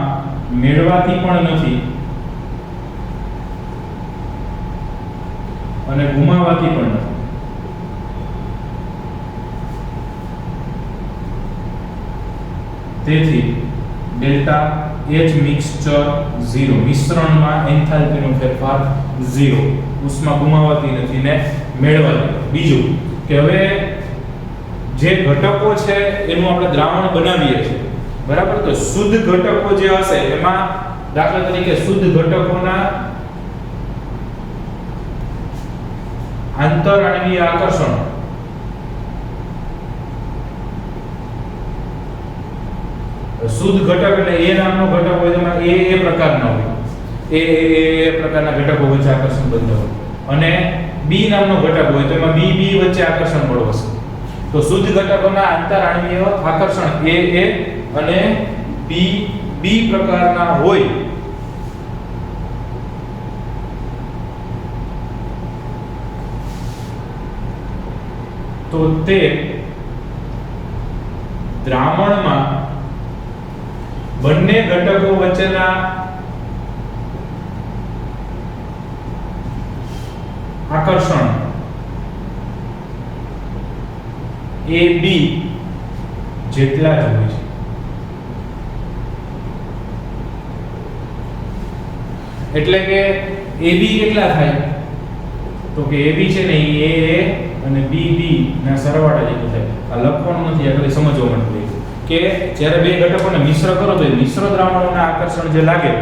A: મેળવાતી પણ નથી અને ગુમાવાતી પણ નથી. તેથી ડેલ્ટા H મિક્સચર 0, મિશ્રણમાં એન્થાલ્પીનો ફેરફાર 0, ઉષ્મા ગુમાવાતી નથી ને મેળવાતી. બીજું કે હવે જે ઘટકો છે એનું આપણે દ્રાવણ બનાવીએ છીએ, બરાબર? તો શુદ્ધ ઘટકો જે હશે એમાં દાખલા તરીકે શુદ્ધ ઘટકોના આંતરઆણ્વીય આકર્ષણ, શુદ્ધ ઘટક એટલે A નામનો ઘટક હોય જેમાં A પ્રકારના હોય, A પ્રકારના ઘટકો વચ્ચે આકર્ષણ બંધ હોય, અને B નામનો ઘટક હોય તો એમાં B વચ્ચે આકર્ષણ બળ હશે. તો શુદ્ધ ઘટકોના આંતરઆણ્વીય આકર્ષણ A અને B પ્રકારના હોય તો તે દ્રાવણમાં બંને ઘટકો વચ્ચેના આકર્ષણ એ બી જેટલા જ હોય છે. એટલે કે AB કેટલા થાય તો કે AB છે ને એ અને BB ના સરવાળા જેટલું થાય. આ લખવાનું નથી, આ ખાલી સમજવા માટે કે જ્યારે બે ઘટકોને મિશ્ર કરો તો મિશ્ર દ્રાવણોના આકર્ષણ જે લાગે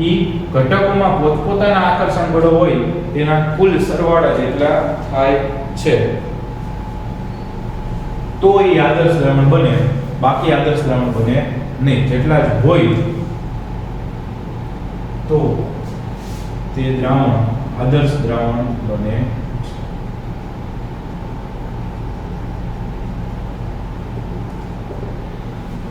A: ઈ ઘટકોમાં પોતપોતાના આકર્ષણ બળો હોય તેના કુલ સરવાળા જેટલા થાય છે. તો એ આદર્શ દ્રાવણ બને, બાકી આદર્શ દ્રાવણ બને નહીં. જેટલા જ હોય તો તે દ્રાવણ આદર્શ દ્રાવણ બને.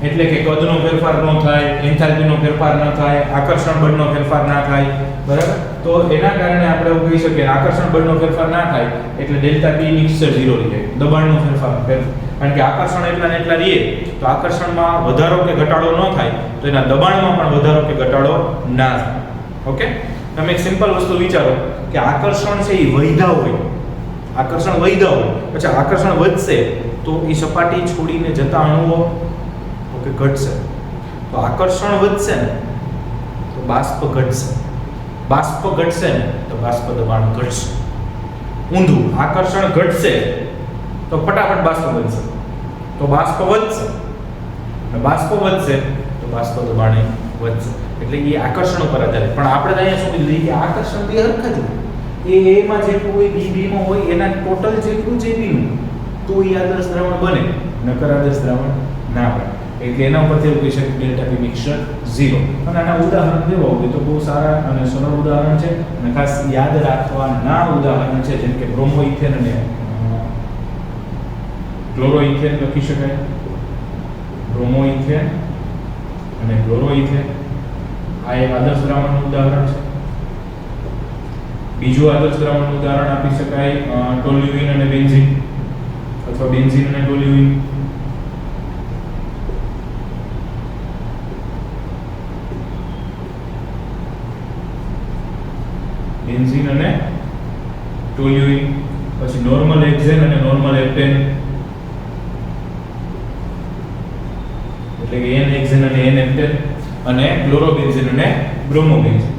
A: એટલે કે કદનો ફેરફાર ન થાય, એન્થાલ્પીનો ફેરફાર ન થાય, આકર્ષણ બળનો ફેરફાર ના થાય, બરાબર? તો એના કારણે આપણે એવું કહી શકીએ આકર્ષણ બળનો ફેરફાર ના થાય એટલે ડેલ્ટા P મિક્સચર 0 રહે. દબાણનો ફેરફાર કારણ કે આકર્ષણ એટલા ને એટલા રહે તો આકર્ષણમાં વધારો કે ઘટાડો ન થાય તો એના દબાણમાં પણ વધારો કે ઘટાડો ના થાય. ઓકે, તમે એક સિમ્પલ વસ્તુ વિચારો કે આકર્ષણ છે એ વૈધા હોય, આકર્ષણ વૈધા હોય, પછી આકર્ષણ વધશે તો એ સપાટી છોડીને જતા અણુઓ ઘટશે. તો આકર્ષણ વધશે ને તો બાષ્પ ઘટશે, બાષ્પ ઘટશે ને તો બાષ્પ દબાણ ઘટશે. ઊંધું, આકર્ષણ ઘટશે તો ફટાફટ બાષ્પ બનશે, તો બાષ્પ વધશે, અને બાષ્પ વધશે તો બાષ્પ દબાણ વધશે. એટલે એ આકર્ષણ ઉપર આધારિત. પણ આપણે અહીંયા શું કીધું કે આકર્ષણ બે હરખા જ હોય, એ માં જેટલું હોય બી માં હોય એના ટોટલ જેટલું છે બી નું, તો એ આદર્શ દ્રાવણ બને, નકર આદર્શ દ્રાવણ ના બને. એટલે એના ઉપરથી એવું કહી શકીએ ડેલ્ટા P મિક્સચર 0. અને આના ઉદાહરણ દેવા હોય તો બહુ સારા અને સરળ ઉદાહરણ છે અને ખાસ યાદ રાખવાના ઉદાહરણ છે, જેમ કે બ્રોમોઇથેન અને ક્લોરોઇથેન લખી શકાય. બ્રોમોઇથેન અને ક્લોરોઇથેન આ એક આદર્શ દ્રાવણનું ઉદાહરણ છે. બીજું આદર્શ દ્રાવણનું ઉદાહરણ આપી શકાય ટોલ્યુઇન અને બેન્ઝીન, અથવા બેન્ઝીન અને ટોલ્યુઇન. બેન્ઝીન અને ટોલ્યુઇન, પછી નોર્મલ હેક્ઝેન અને નોર્મલ હેપ્ટેન, એટલે કે N હેક્ઝેન અને N હેપ્ટેન, અને ક્લોરોબેન્ઝીન અને બ્રોમોબેન્ઝીન.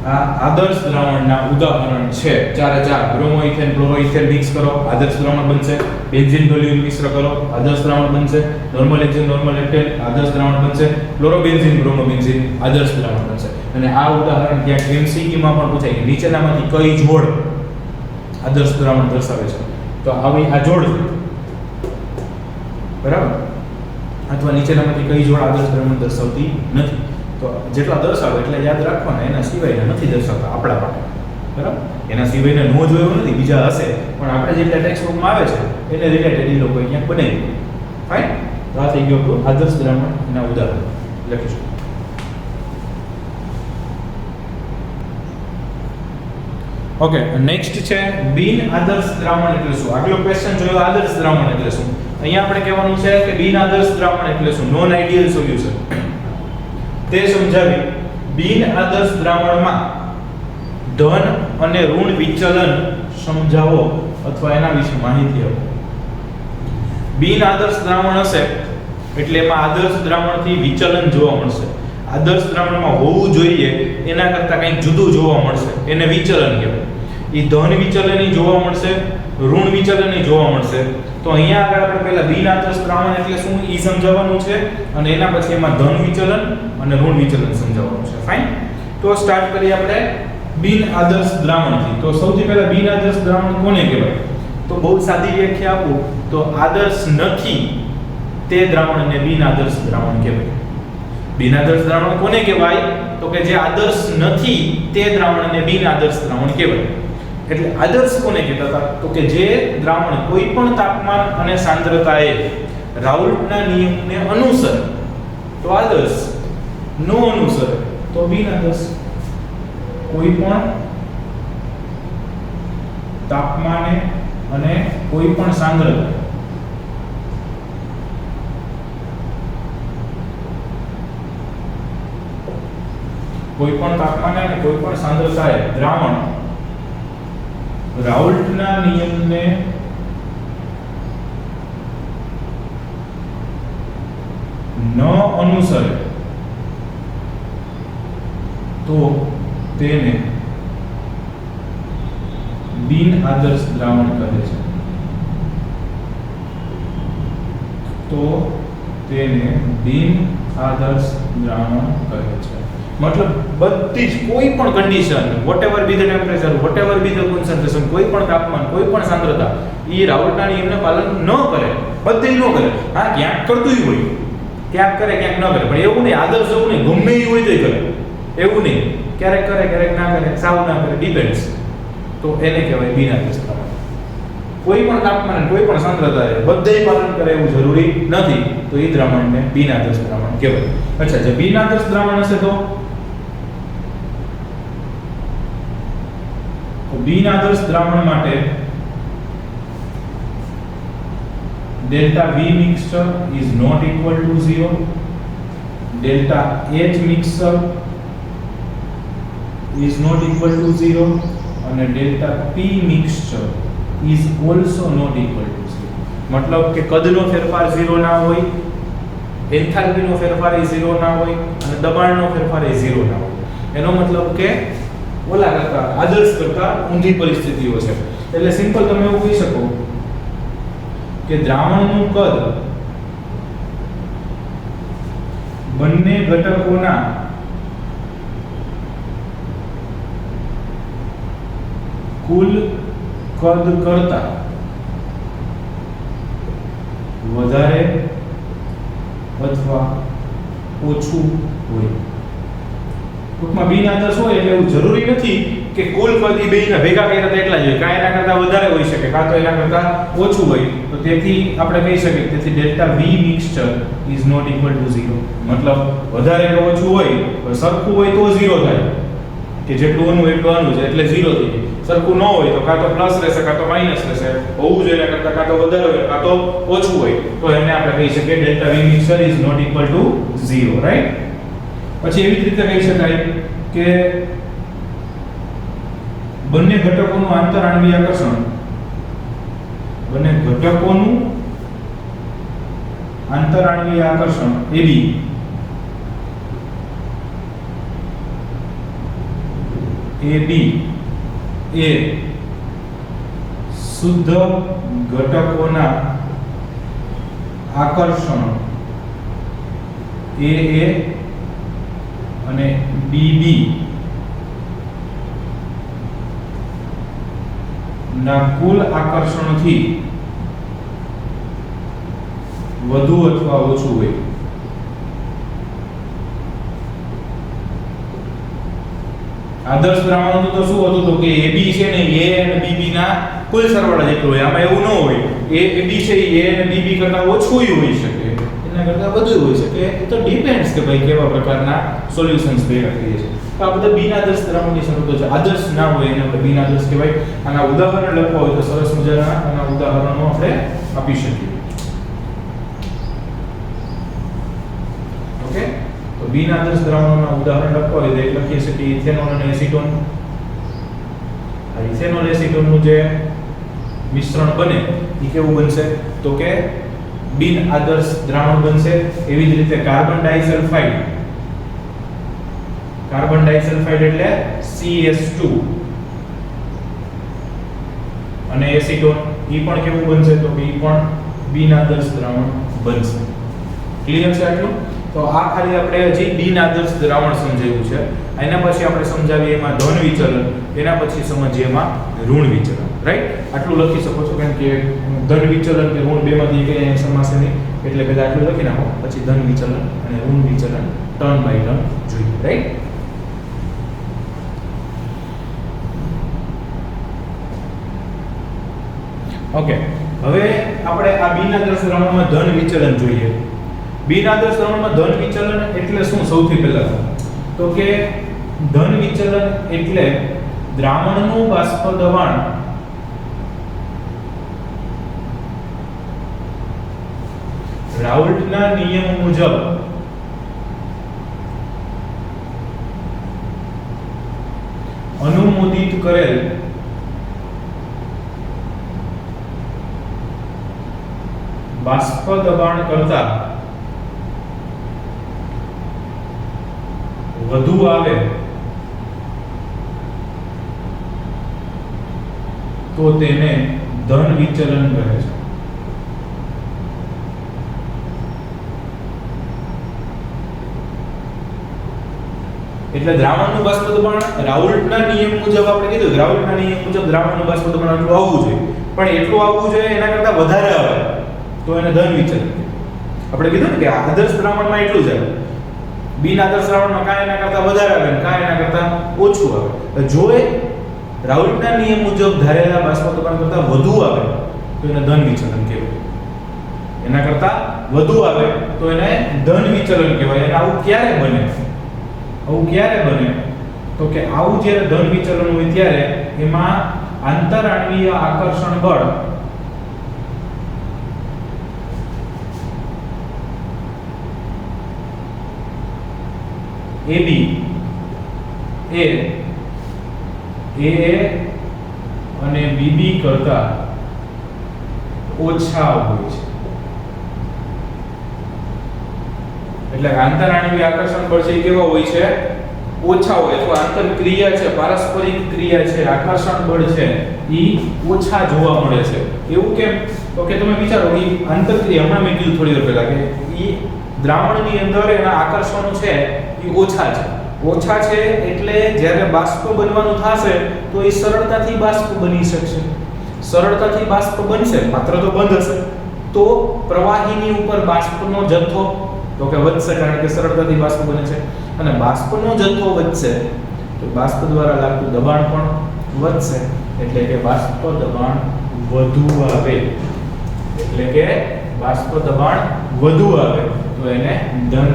A: આ આદર્શ દ્રાવણના ઉદાહરણ છે. ચારે ચાર બ્રોમોઇથેન ક્લોરોઇથેન મિક્સ કરો, આદર્શ દ્રાવણ બનશે. બેન્ઝીન ટોલ્યુઇન મિશ્ર કરો, આદર્શ દ્રાવણ બનશે. નોર્મલ હેક્ઝેન નોર્મલ હેપ્ટેન, આદર્શ દ્રાવણ બનશે. ક્લોરોબેન્ઝીન બ્રોમોબેન્ઝીન, આદર્શ દ્રાવણ બનશે. અને આ ઉદાહરણ ક્યાંક MCQ માં પણ પૂછાય કે નીચેનામાંથી કઈ જોડ આદર્શ દ્રાવણ દર્શાવે છે, તો આવી આ જોડ છે, બરાબર? અથવા નીચેનામાંથી કઈ જોડ આદર્શ દ્રાવણ દર્શાવતી નથી. તો જેટલા દર્શાવે એટલે યાદ રાખવાના, એના સિવાયના નથી દર્શાવતા આપણા માટે, બરાબર? એના સિવાયના નો જોયું નથી, બીજા હશે પણ આપણે જેટલા ટેક્સ્ટ બુકમાં આવે છે એને રિલેટેડ એ લોકો અહીંયા બનાવી. ફાઇન. તો આ થઈ ગયો આપણું આદર્શ દ્રાવણ એના ઉદાહરણ લખીશું. ઓકે, નેક્સ્ટ છે બિન આદર્શ દ્રાવણ એટલે શું? આગલો ક્વેશ્ચન જોયો આદર્શ દ્રાવણ એટલે શું. અહીંયા આપણે કહેવાનું છે કે બિન આદર્શ દ્રાવણ એટલે શું, નોન આઇડિયલ સોલ્યુશન. તે સમજાવી બિન આદર્શ દ્રાવણમાં ધન અને ઋણ વિચલન સમજાવો અથવા એના વિશે માહિતી આપો. બિન આદર્શ દ્રાવણ હશે એટલે એમાં આદર્શ દ્રાવણથી વિચલન જોવા મળશે. આદર્શ દ્રાવણમાં હોવું જોઈએ એના કરતાં કંઈક જુદું જોવા મળશે, એને વિચલન કહેવાય. એ ધન વિચલન જોવા મળશે, ઋણ વિચલન જોવા મળશે. તો અહીંયા આગળ આપણે પહેલા બિન આદર્શ દ્રાવણ એટલે શું ઈ સમજાવવાનું છે, અને એના પછી એમાં ધન વિચલન અને ઋણ વિચલન સમજાવવાનું છે. ફાઇન. તો સ્ટાર્ટ કરીએ આપણે બિન આદર્શ દ્રાવણથી. તો સૌથી પહેલા બિન આદર્શ દ્રાવણ કોને કહેવાય? તો બહુ સાદી વ્યાખ્યા આપું તો આદર્શ નથી તે દ્રાવણને બિન આદર્શ દ્રાવણ કહેવાય. બિન આદર્શ દ્રાવણ કોને કહેવાય? તો કે જે આદર્શ નથી તે દ્રાવણને બિન આદર્શ દ્રાવણ કહેવાય. એટલે આદર્શ કોને કહેતા હતા? તો કે જે દ્રાવણ કોઈ પણ તાપમાન અને સાંદ્રતાએ રાઉલ્ટના નિયમને અનુસરે તો આદર્શ, ન અનુસરે તો બિનઆદર્શ. કોઈ પણ તાપમાને અને કોઈ પણ સાંદ્રતા કોઈ પણ તાપમાને અને કોઈ પણ સાંદ્રતાએ દ્રાવણ રાઉલ્ટના નિયમને ન અનુસરે તો તેને બિન આદર્શ દ્રાવણ કહે છે. તો તેને બિન આદર્શ દ્રાવણ કહે છે. મતલબ બધી જ કોઈ પણ condition, whatever B the temperature, whatever B the concentration, કોઈ પણ તાપમાન, કોઈ પણ સાંદ્રતા, એ રાઉલ્ટના નિયમને પાલન ન કરે, બધે ન કરે. હા, ક્યાંક કરતું હોય, ક્યાંક કરે ક્યાંક ન કરે, પણ એવું નહીં, આદર્શ એવું નહીં, ગમે એ હોય તોય કરે, એવું નહીં, ક્યારેક કરે ક્યારેક ના કરે, સાવ ના કરે, ડિપેન્ડ્સ. તો એને કહેવાય બિનઆદર્શ દ્રાવણ. કોઈ પણ તાપમાન, કોઈ પણ સાંદ્રતાએ બધે પાલન કરે એવું જરૂરી નથી, તો એ દ્રાવણને બિનઆદર્શ દ્રાવણ કહેવાય. અચ્છા, જે બિનઆદર્શ દ્રાવણ હશે તો બિનઆદર્શ દ્રાવણ માટે delta V mixture is not equal to 0, delta H mixture is not equal to 0 અને delta P mixture is also not equal to 0. મતલબ કે કદનો ફેરફાર 0 ના હોય, એન્થાલ્પીનો ફેરફાર એ 0 ના હોય અને દબાણનો ફેરફાર એ 0 ના હોય. એનો મતલબ કે ઓલા કરતા, આદર્શ કરતા ઊંધી પરિસ્થિતિઓ છે. એટલે સિમ્પલ તમે એવું કહી શકો કે દ્રાવણનું કદ બંને ઘટકોના કુલ કદ કરતા વધારે અથવા ઓછું હોય. ટૂંકમાં બિનઆદર્શ હોય એટલે એવું જરૂરી નથી કે કુલ કદ એ બેયના ભેગા કર્યા હતા એટલા જ હોય, કાં એના કરતાં વધારે હોઈ શકે, કાં તો એના કરતાં ઓછું હોય. તો તેથી આપણે કહી શકીએ તેથી delta V mixture is not equal to 0. મતલબ વધારે કે ઓછું હોય તો સરખું હોય તો 0 થાય, કે જેટલું ઓનું એટલું આનું છે એટલે 0 થઈ જાય. સરખું ન હોય તો કાં તો પ્લસ રહેશે કાં તો માઈનસ રહેશે, હોવું જોઈએ એના કરતાં કાં તો વધારે હોય કાં તો ઓછું હોય, તો એને આપણે કહી શકીએ delta V mixture is not equal to 0, right. પછી એવી જ રીતે કહી શકાય કે બંને ઘટકોનું આંતરઆણ્વીય આકર્ષણ, બંને ઘટકોનું આંતરઆણ્વીય આકર્ષણ AB એ શુદ્ધ ઘટકોના આકર્ષણ AA અને BB ના કુલ આકર્ષણથી વધુ અથવા ઓછું હોય. આદર્શ દ્રાવણનું તો શું હતું તો કે AB છે ને A અને BB ના કુલ સરવાળા જેટલું હોય. આમાં એવું ન હોય, AB છે એ A અને BB કરતા ઓછું હોઈ શકે, એના કરતા વધુ હોઈ શકે. એ તો ડિપેન્ડ્સ કે ભાઈ કેવા પ્રકારના સોલ્યુશન્સ ભેગા કરીએ છીએ. તો આ બધા બિનઆદર્શ દ્રાવણની શરતો છે. આદર્શ ના હોય એને આપણે બિનઆદર્શ કહેવાય. આના ઉદાહરણ લખવા હોય તો સરસ મજાના આના ઉદાહરણો આપણે આપી શકીએ. ઓકે, તો બિનઆદર્શ દ્રાવણોના ઉદાહરણ લખવા હોય તો એક લખીએ છીએ કે ઇથેનોલ અને એસીટોન. આ ઇથેનોલ એસીટોનનું જે મિશ્રણ બને એ કેવું બનશે તો કે બિનઆદર્શ દ્રાવણ બનશે. એવી જ રીતે કાર્બન ડાઇસલ્ફાઇડ, કાર્બન ડાઇસલ્ફાઇડ એટલે CS2 અને એસીટોન એ પણ કેવું બનશે તો કે એ પણ બિનઆદર્શ દ્રાવણ બનશે. ક્લિયર છે આટલું? તો આ ખાલી આપણે હજી બિનઆદર્શ દ્રાવણ સમજાવ્યું છે. એના પછી આપણે સમજાવીએ એમાં ધન વિચલન, એના પછી સમજીએ એમાં ઋણ વિચલન, રાઈટ? આટલું લખી શકો છો, કેમ કે ધન વિચલન કે ઋણ બેમાંથી કંઈ સમાસે નહીં, એટલે પહેલા આટલું લખી નાખો, પછી ધન વિચલન અને ઋણ વિચલન ટર્ન બાય ટર્ન જોઈએ, રાઈટ? ઓકે, હવે આપણે આ બિનઆદર્શ દ્રાવણમાં ધન વિચલન જોઈએ. બિન આદર્શ દ્રાવણમાં ધન વિચલન એટલે શું? સૌથી પહેલા તો કે ધન વિચલન એટલે દ્રાવણનું બાષ્પ દબાણ રાઉલ્ટના નિયમ મુજબ અનુમોદિત કરેલ બાષ્પ દબાણ કરતા વધુ આવે તો તેને ધન વિચલન કહે છે. એટલે દ્રાવણનું બાષ્પ દબાણ રાઉલ્ટના નિયમ મુજબ આપણે કીધું રાઉલ્ટના નિયમ મુજબ દ્રાવણનું બાષ્પ દબાણ એટલું આવવું જોઈએ, પણ એટલું આવવું જોઈએ એના કરતા વધારે આવે તો એને ધન વિચલન. આપણે કીધું ને કે આદર્શ દ્રાવણમાં એટલું જ આવે, બિન આદર્શ દ્રાવણમાં કાંઈ એના કરતા વધારે આવે ને કાંઈ એના કરતા ઓછું આવે. જો એ રાઉલ્ટના નિયમ મુજબ ધારેલા બાષ્પ દબાણ કરતા વધુ આવે તો એને ધન વિચલન કહેવાય. એના કરતા વધુ આવે તો એને ધન વિચલન કહેવાય. અને આવું ક્યારે બને? આવું ક્યારે બને તો કે આવું જ્યારે ધન વિચલન હોય ત્યારે એમાં આંતરાણવીય આકર્ષણ બળ AB એ AA અને BB કરતા ઓછા હોય છે. એટલે આંતરાણવીય આકર્ષણ બળ છે એ કેવા હોય છે? ઓછા હોય. અથવા આંતરક્રિયા છે, પારસ્પરિક ક્રિયા છે, આકર્ષણ બળ છે એ ઓછા જોવા મળે છે. એવું કેમ? તો કે તમે વિચારો કે આંતરક્રિયા હમણાં મેં કીધું થોડી વાર પહેલા કે એ દ્રાવણની અંદર એના આકર્ષણો છે એ ઓછા છે. ઓછા છે એટલે જ્યારે બાષ્પ બનવાનું થશે તો એ સરળતાથી બાષ્પ બની શકશે. સરળતાથી બાષ્પ બનશે, પાત્ર તો બંધ હશે, તો પ્રવાહીની ઉપર બાષ્પનો જથ્થો તો કે વધશે, કારણ કે સરળતાથી બાષ્પ બને છે. અને બાષ્પનો જથ્થો વધશે તો બાષ્પ દ્વારા લાગતું દબાણ પણ વધશે. એટલે કે બાષ્પ દબાણ વધુ આવે, એટલે કે બાષ્પ દબાણ વધુ આવે તો એને ધન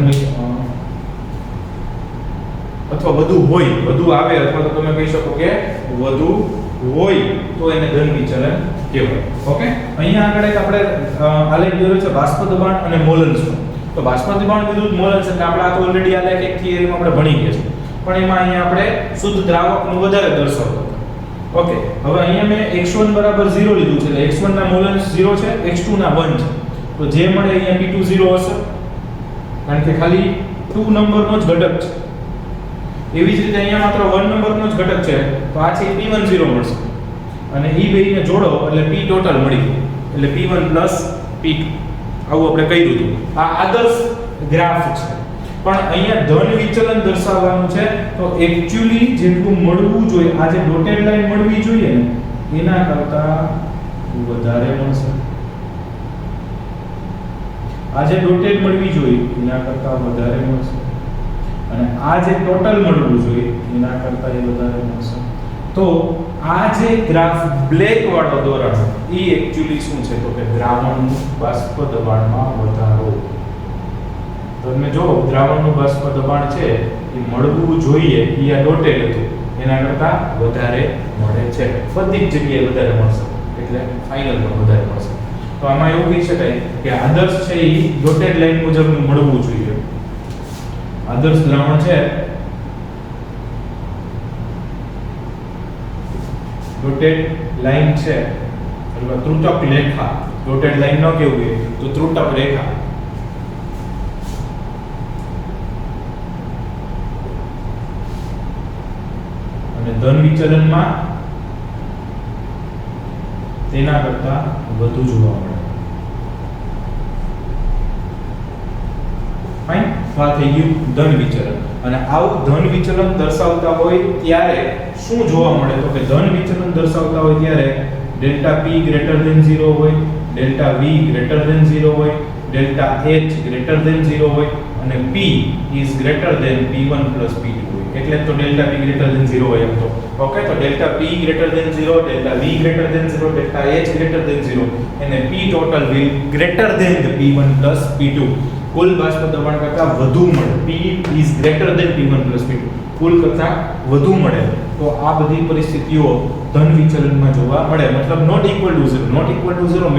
A: અથવા વધુ હોય, વધુ આવે અથવા તો તમે કહી શકો કે વધુ હોય તો એને ધન વિચલન કહેવાય. ઓકે, અહીંયા આગળ એક આપણે આલેખ દોર્યો છે બાષ્પ દબાણ અને મોલન્સનો. તો બાષ્પ દબાણ વિરુદ્ધ મોલન્સ એટલે આપણે આ તો ઓલરેડી આલેખ એક થિયરીમાં આપણે ભણી ગયા છે, પણ એમાં અહીંયા આપણે શુદ્ધ દ્રાવકનું વધારે દર્શાવતો. ઓકે, હવે અહીંયા મેં x1 બરાબર 0 લીધું છે, એટલે x1 ના મોલન્સ 0 છે, x2 ના 1 છે. તો જે મળે અહીંયા P2 0 હશે, કારણ કે ખાલી 2 નંબરનો જ ઘટક છે. એવી જ રીતે અહીંયા માત્ર 1 નંબરનો જ ઘટક છે, તો આ છે P1 0 મળશે. અને ઈ બેયને જોડો એટલે P ટોટલ મળી ગયું, એટલે P1 P2. આવું આપણે કહ્યું હતું. આ આદર્શ ગ્રાફ છે, પણ અહીંયા ધન વિચલન દર્શાવવાનું છે. તો એક્ચ્યુઅલી જેટલું મળવું જોઈએ, આ જે ડોટેડ લાઈન મળવી જોઈએ ને એના કરતા વધારે મળશે. આ જે ડોટેડ મળવી જોઈએ એના કરતા વધારે મળશે, અને આ જે ટોટલ મળવું જોઈએ એના કરતા એ વધારે મળશે. તો આ જે ગ્રાફ બ્લેક વાળો દોરાણો એ એક્ચ્યુઅલી શું છે તો કે દ્રાવણનું બાષ્પ દબાણમાં વધારો. તો તમે જો દ્રાવણનું બાષ્પ દબાણ છે એ મળવું જોઈએ એ આ ડોટેડ હતું એના કરતા વધારે મળે છે. બધી જ જગ્યાએ વધારે મળશે, એટલે ફાઇનલ પણ વધારે મળશે. તો આમાં એવું કહી શકાય કે આદર્શ છે એ ડોટેડ લાઈન મુજબનું મળવું જોઈએ. આદર્શ દ્રાવણ છે ડોટેડ લાઈન છે અથવા ત્રુટક રેખા, ડોટેડ લાઈન ન કેવું તો ત્રુટક રેખા, અને ધન વિચલનમાં તેના કરતા વધુ જોવા મળે. ફાઇન, તો આ થઈ ગયું ધન વિચલન. અને આવું ધન વિચલન દર્શાવતા હોય ત્યારે શું જોવા મળે તો કે ધન વિચલન દર્શાવતા હોય ત્યારે ડેલ્ટા P ગ્રેટર ધેન 0 હોય, ડેલ્ટા V ગ્રેટર ધેન 0 હોય, ડેલ્ટા H ગ્રેટર ધેન 0 હોય, અને P is greater than P1 P2 હોય. એટલે તો ડેલ્ટા P ગ્રેટર ધેન 0 હોય એમ તો. ઓકે, તો delta P greater than 0, delta V greater than 0, delta H greater than 0 અને P total will greater than P1 P2. કુલ બાષ્પ દબાણ કરતાં વધુ મળે, P is greater than P1 plus P2, કુલ કરતાં વધુ મળે, તો આ બધી પરિસ્થિતિઓ ધન વિચલનમાં જોવા મળે. મતલબ not equal to 0, not equal to 0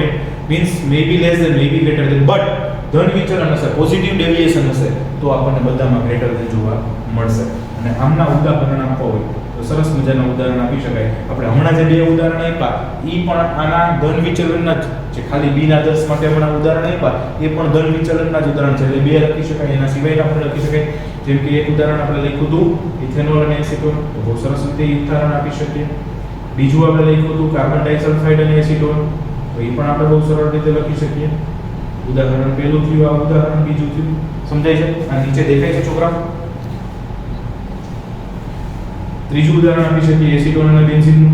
A: means may be less than, may be greater than, but ધન વિચલન હશે, પોઝિટિવ ડેવિએશન હશે, તો આપણને બધામાં ગ્રેટર ધેન જોવા મળશે. અને આમના ઉદાહરણ આપવા હોય તો સરસ મજાના ઉદાહરણ આપી શકાય. આપણે હમણાં જે બે ઉદાહરણ આપ્યા એ પણ આના ધન વિચલનના જ છે. ખાલી બી ના દસ માટે હમણાં ઉદાહરણ આપ્યા એ પણ ધન વિચલનના જ ઉદાહરણ છે. એટલે બે લખી શકાય, એના સિવાયના પણ લખી શકાય. જેમ કે એક ઉદાહરણ આપણે લખ્યું હતું ઇથેનોલ અને એસિટોન, તો બહુ સરસ રીતે ઉદાહરણ આપી શકીએ. બીજું આપણે લખ્યું હતું કાર્બન ડાઇસલ્ફાઇડ અને એસિટોન, તો એ પણ આપણે બહુ સરળ રીતે લખી શકીએ. ઉદાહરણ પહેલું થયું, આ ઉદાહરણ બીજું થયું. સમજાય છે? આ નીચે દેખાય છે છોકરા? ત્રીજું ઉદાહરણ આપી શકીએ એસિટોન અને બેન્ઝીનનું.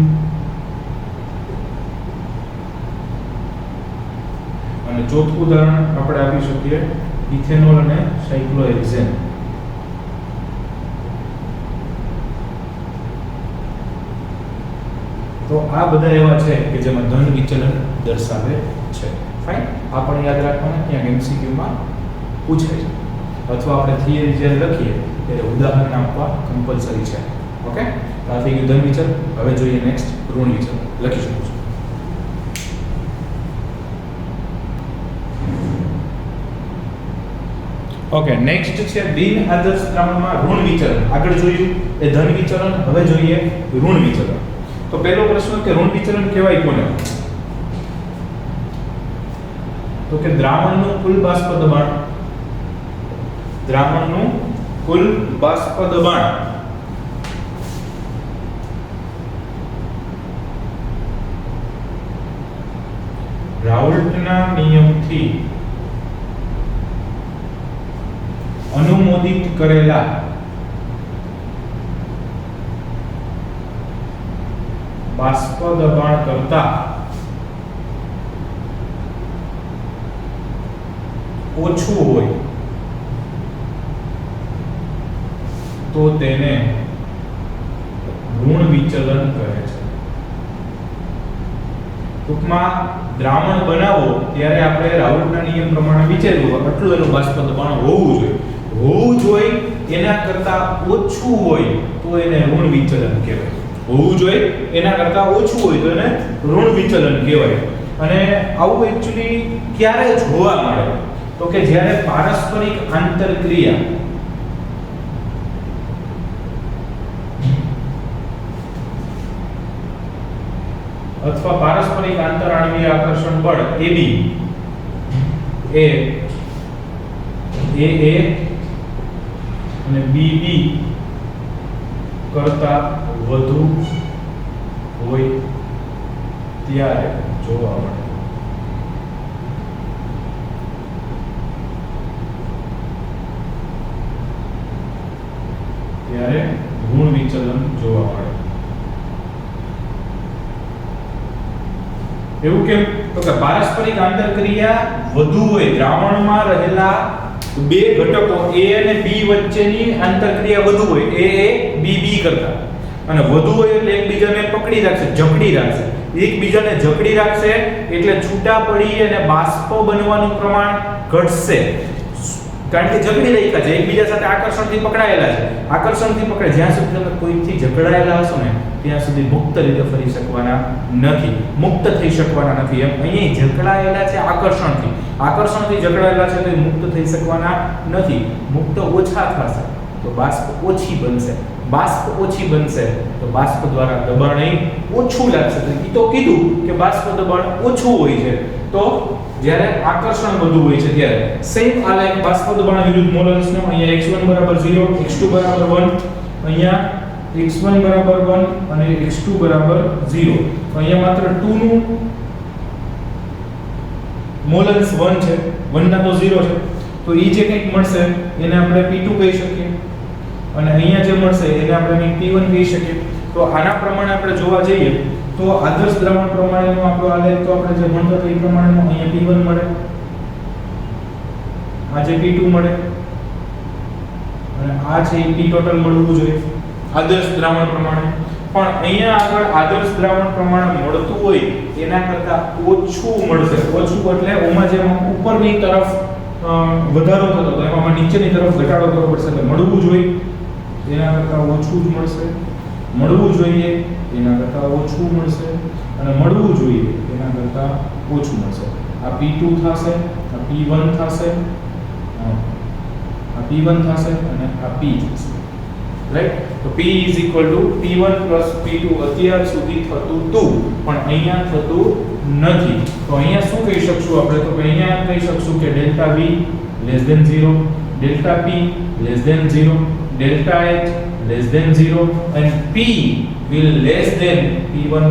A: અને ચોથું ઉદાહરણ આપણે આપી શકીએ ઇથેનોલ અને સાયક્લોહેક્સેન. તો આ બધા એવા છે કે જેમાં ધન વિચલન દર્શાવે છે. ફાઇન, આ પણ યાદ રાખવાનું, ક્યાંક MCQ માં પૂછાય છે, અથવા આપણે થિયરી જ્યારે લખીએ ત્યારે ઉદાહરણ આપવા કમ્પલસરી છે. ઓકે, તો આ થઈ ગયું ધન વિચલન. હવે જોઈએ નેક્સ્ટ ઋણ વિચલન. લખી શકું છું. ઓકે, નેક્સ્ટ છે બિન આદર્શ દ્રાવણમાં ઋણ વિચલન. આગળ જોયું એ ધન વિચલન, હવે જોઈએ ઋણ વિચલન. તો પહેલો પ્રશ્ન કે ઋણ વિચલન કહેવાય કોને? તો કે દ્રાવણનું કુલ બાષ્પ દબાણ, દ્રાવણનું કુલ બાષ્પ દબાણ રાઉલ્ટના નિયમથી અનુમોદિત કરેલા બાષ્પ દબાણ કરતા ઓછું હોય તો તેને ઋણ વિચલન કહે છે. ટૂંકમાં દ્રાવણ બનાવો ત્યારે આપણે રાઉલ્ટના નિયમ પ્રમાણે વિચાર્યું આટલું એનું બાષ્પ દબાણ હોવું જોઈએ એના કરતા ઓછું હોય તો એને ઋણ વિચલન કહેવાય. હોવું જોઈએ એના કરતા ઓછું હોય તો એને ઋણ વિચલન કહેવાય. અને આવું એક્ચ્યુઅલી ક્યારે જોવા મળે? તો કે જ્યારે પારસ્પરિક આંતરક્રિયા અથવા પારસ્પરિક આંતરાણવીય આકર્ષણ બળ AB એ AA અને BB કરતા વધુ હોય ત્યારે જોવા મળે. ત્યારે ઋણ વિચલન જોવા મળે. એવું કેમ? તો કે પારસ્પરિક આંતરક્રિયા વધુ હોય, દ્રાવણમાં રહેલા બે ઘટકો A અને B વચ્ચેની આંતરક્રિયા વધુ હોય, A B કરતા, અને વધુ હોય એટલે એકબીજાને પકડી રાખશે, જકડી રાખશે. એકબીજાને જકડી રાખશે એટલે છૂટા પડી અને બાષ્પ બનવાનું પ્રમાણ ઘટશે. કારણ કે જકડી રાખ્યા છે, એકબીજા સાથે આકર્ષણથી પકડાયેલા છે. આકર્ષણથી પકડે જ્યાં સુધી તમે કોઈથી જકડાયેલા હશો ને ત્યાં સુધી મુક્ત રીતે ફરી શકવાના નથી, મુક્ત થઈ શકવાના નથી. એમ અહીં જકડાયેલા છે આકર્ષણથી, આકર્ષણથી જકડાયેલા છે તો મુક્ત થઈ શકવાના નથી. મુક્ત ઓછા થશે તો બાષ્પ ઓછી બનશે, બાષ્પ ઓછી બનશે તો બાષ્પ દ્વારા દબાણ ઓછું લાગશે. તો કીધું કે બાષ્પ દબાણ ઓછું હોય છે તો જ્યારે આકર્ષણ વધુ હોય છે ત્યારે સેમ આલેખ બાષ્પ દબાણ વિરુદ્ધ મોલન્સનો. અહીંયા x1 બરાબર 0, x2 બરાબર 1, અહીંયા x1 બરાબર 1 અને x2 બરાબર 0. અહીંયા માત્ર 2 નું મોલન્સ 1 છે, 1 ના તો 0 છે, તો એ જે કંઈક મળશે એને આપણે P2 કહી શકીએ, અને અહીંયા જે મળશે એને આપણે P1 કહી શકીએ. તો આના પ્રમાણે આપણે જોવા જઈએ તો આદર્શ દ્રાવણ પ્રમાણેનો આપણો આલેખ તો આપણે જે ભણતો હતો એ પ્રમાણેનો અહીંયા P1 મળે, આ જે P2 મળે, અને આ છે P ટોટલ મળવું જોઈએ આદર્શ દ્રાવણ પ્રમાણે. પણ અહીંયા આગળ આદર્શ દ્રાવણ પ્રમાણે મળતું હોય એના કરતા ઓછું મળશે. ઓછું એટલે ઓમાં જેમ ઉપરની તરફ વધારો થતો તો એમાં નીચેની તરફ ઘટાડો કરવો પડશે એટલે મળવું જોઈએ એના કરતાં ઓછું જ મળશે, મળવું જોઈએ એના કરતાં ઓછું મળશે અને મળવું જોઈએ એના કરતાં ઓછું મળશે. આ P2 થશે, આ P1 થશે, આ P1 થશે અને આ P થશે. રાઈટ? તો P P1 P2 અત્યાર સુધી થતું હતું પણ અહીંયા થતું નથી. તો અહીંયા શું કહી શકશું આપણે? તો કે અહીંયા કહી શકશું કે delta V less than 0, delta P less than 0, delta H less than 0 and P will less than P1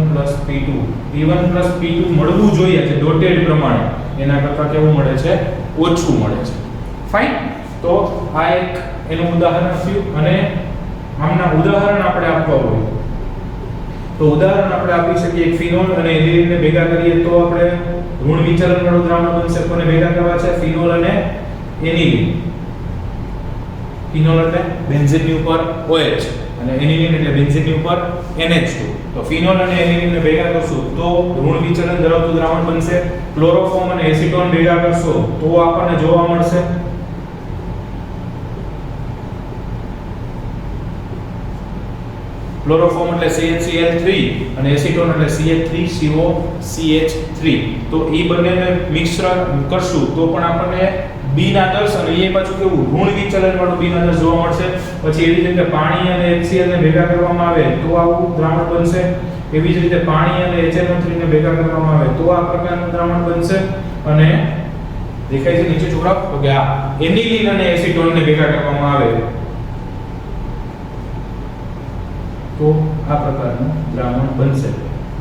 A: P2. P1 P2 મળવું જોઈએ છે ડોટેડ પ્રમાણે એના કરતાં કેવું મળે છે? ઓછું મળે છે. ફાઇન. તો આ એક એનું ઉદાહરણ થયું અને આમના ઉદાહરણ આપણે આપવા હોય તો ઉદાહરણ આપણે આપી શકીએ એક ફિનોલ અને એથિલિનને ભેગા કરીએ તો આપણે ઋણ વિચલન વાળું દ્રાવણ બનશે. કોને ભેગા કરવા છે? ફિનોલ અને એનિલિન. ફિનોલ એટલે બેન્ઝીનની ઉપર OH અને એનિલિન એટલે બેન્ઝીનની ઉપર NH2. તો ફિનોલ અને એનિલિનને ભેગા કરશું તો ઋણ વિચલન ધરાવતું દ્રાવણ બનશે. ક્લોરોફોર્મ અને એસીટોન ભેગા કરશો તો આપણને જોવા મળશે ક્લોરોફોર્મ એટલે CHCl3 અને એસીટોન એટલે CH3COCH3. તો એ બંનેને મિશ્ર કરશું તો પણ આપણને બિનઆદર્શ અને એ પાછું કેવું ઋણ વિચલન વાળું બિનઆદર્શ જોવા મળશે. પછી એવી જ રીતે પાણી અને HCl ને ભેગા કરવામાં આવે તો આવું દ્રાવણ બનશે. એવી જ રીતે પાણી અને HNO3 ને ભેગા કરવામાં આવે તો આ પ્રકારનું દ્રાવણ બનશે. અને દેખાય છે નીચે છોકરાઓ તો કે આ એનિલિન અને એસીટોન ને ભેગા કરવામાં આવે તો આ પ્રકારનું દ્રાવણ બનશે.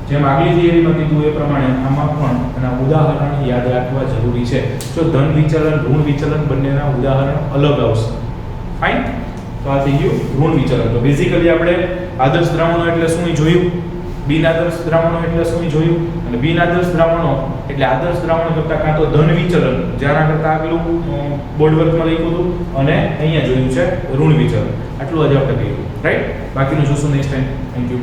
A: જેમ આગલી થિયરીમાં કીધું એ પ્રમાણે આમાં પણ એના ઉદાહરણ યાદ રાખવા જરૂરી છે. જો ધન વિચલન ઋણ વિચલન બંનેના ઉદાહરણ અલગ આવશે. ફાઇન. તો આ થઈ ગયું ઋણ વિચલન. તો બેઝિકલી આપણે આદર્શ દ્રાવણો એટલે શું જોયું, બિનઆદર્શ દ્રાવણો એટલે શું જોયું અને બિનઆદર્શ દ્રાવણો એટલે આદર્શ દ્રાવણો કરતાં કાં તો ધન વિચલન જેના કરતાં આગલું બોર્ડ વર્કમાં લખ્યું હતું અને અહીંયા જોયું છે ઋણ વિચલન. આટલું આજે આપણે કહ્યું. રાઈટ? બાકીનું જોશું નેક્સ્ટ ટાઈમ. Thank you.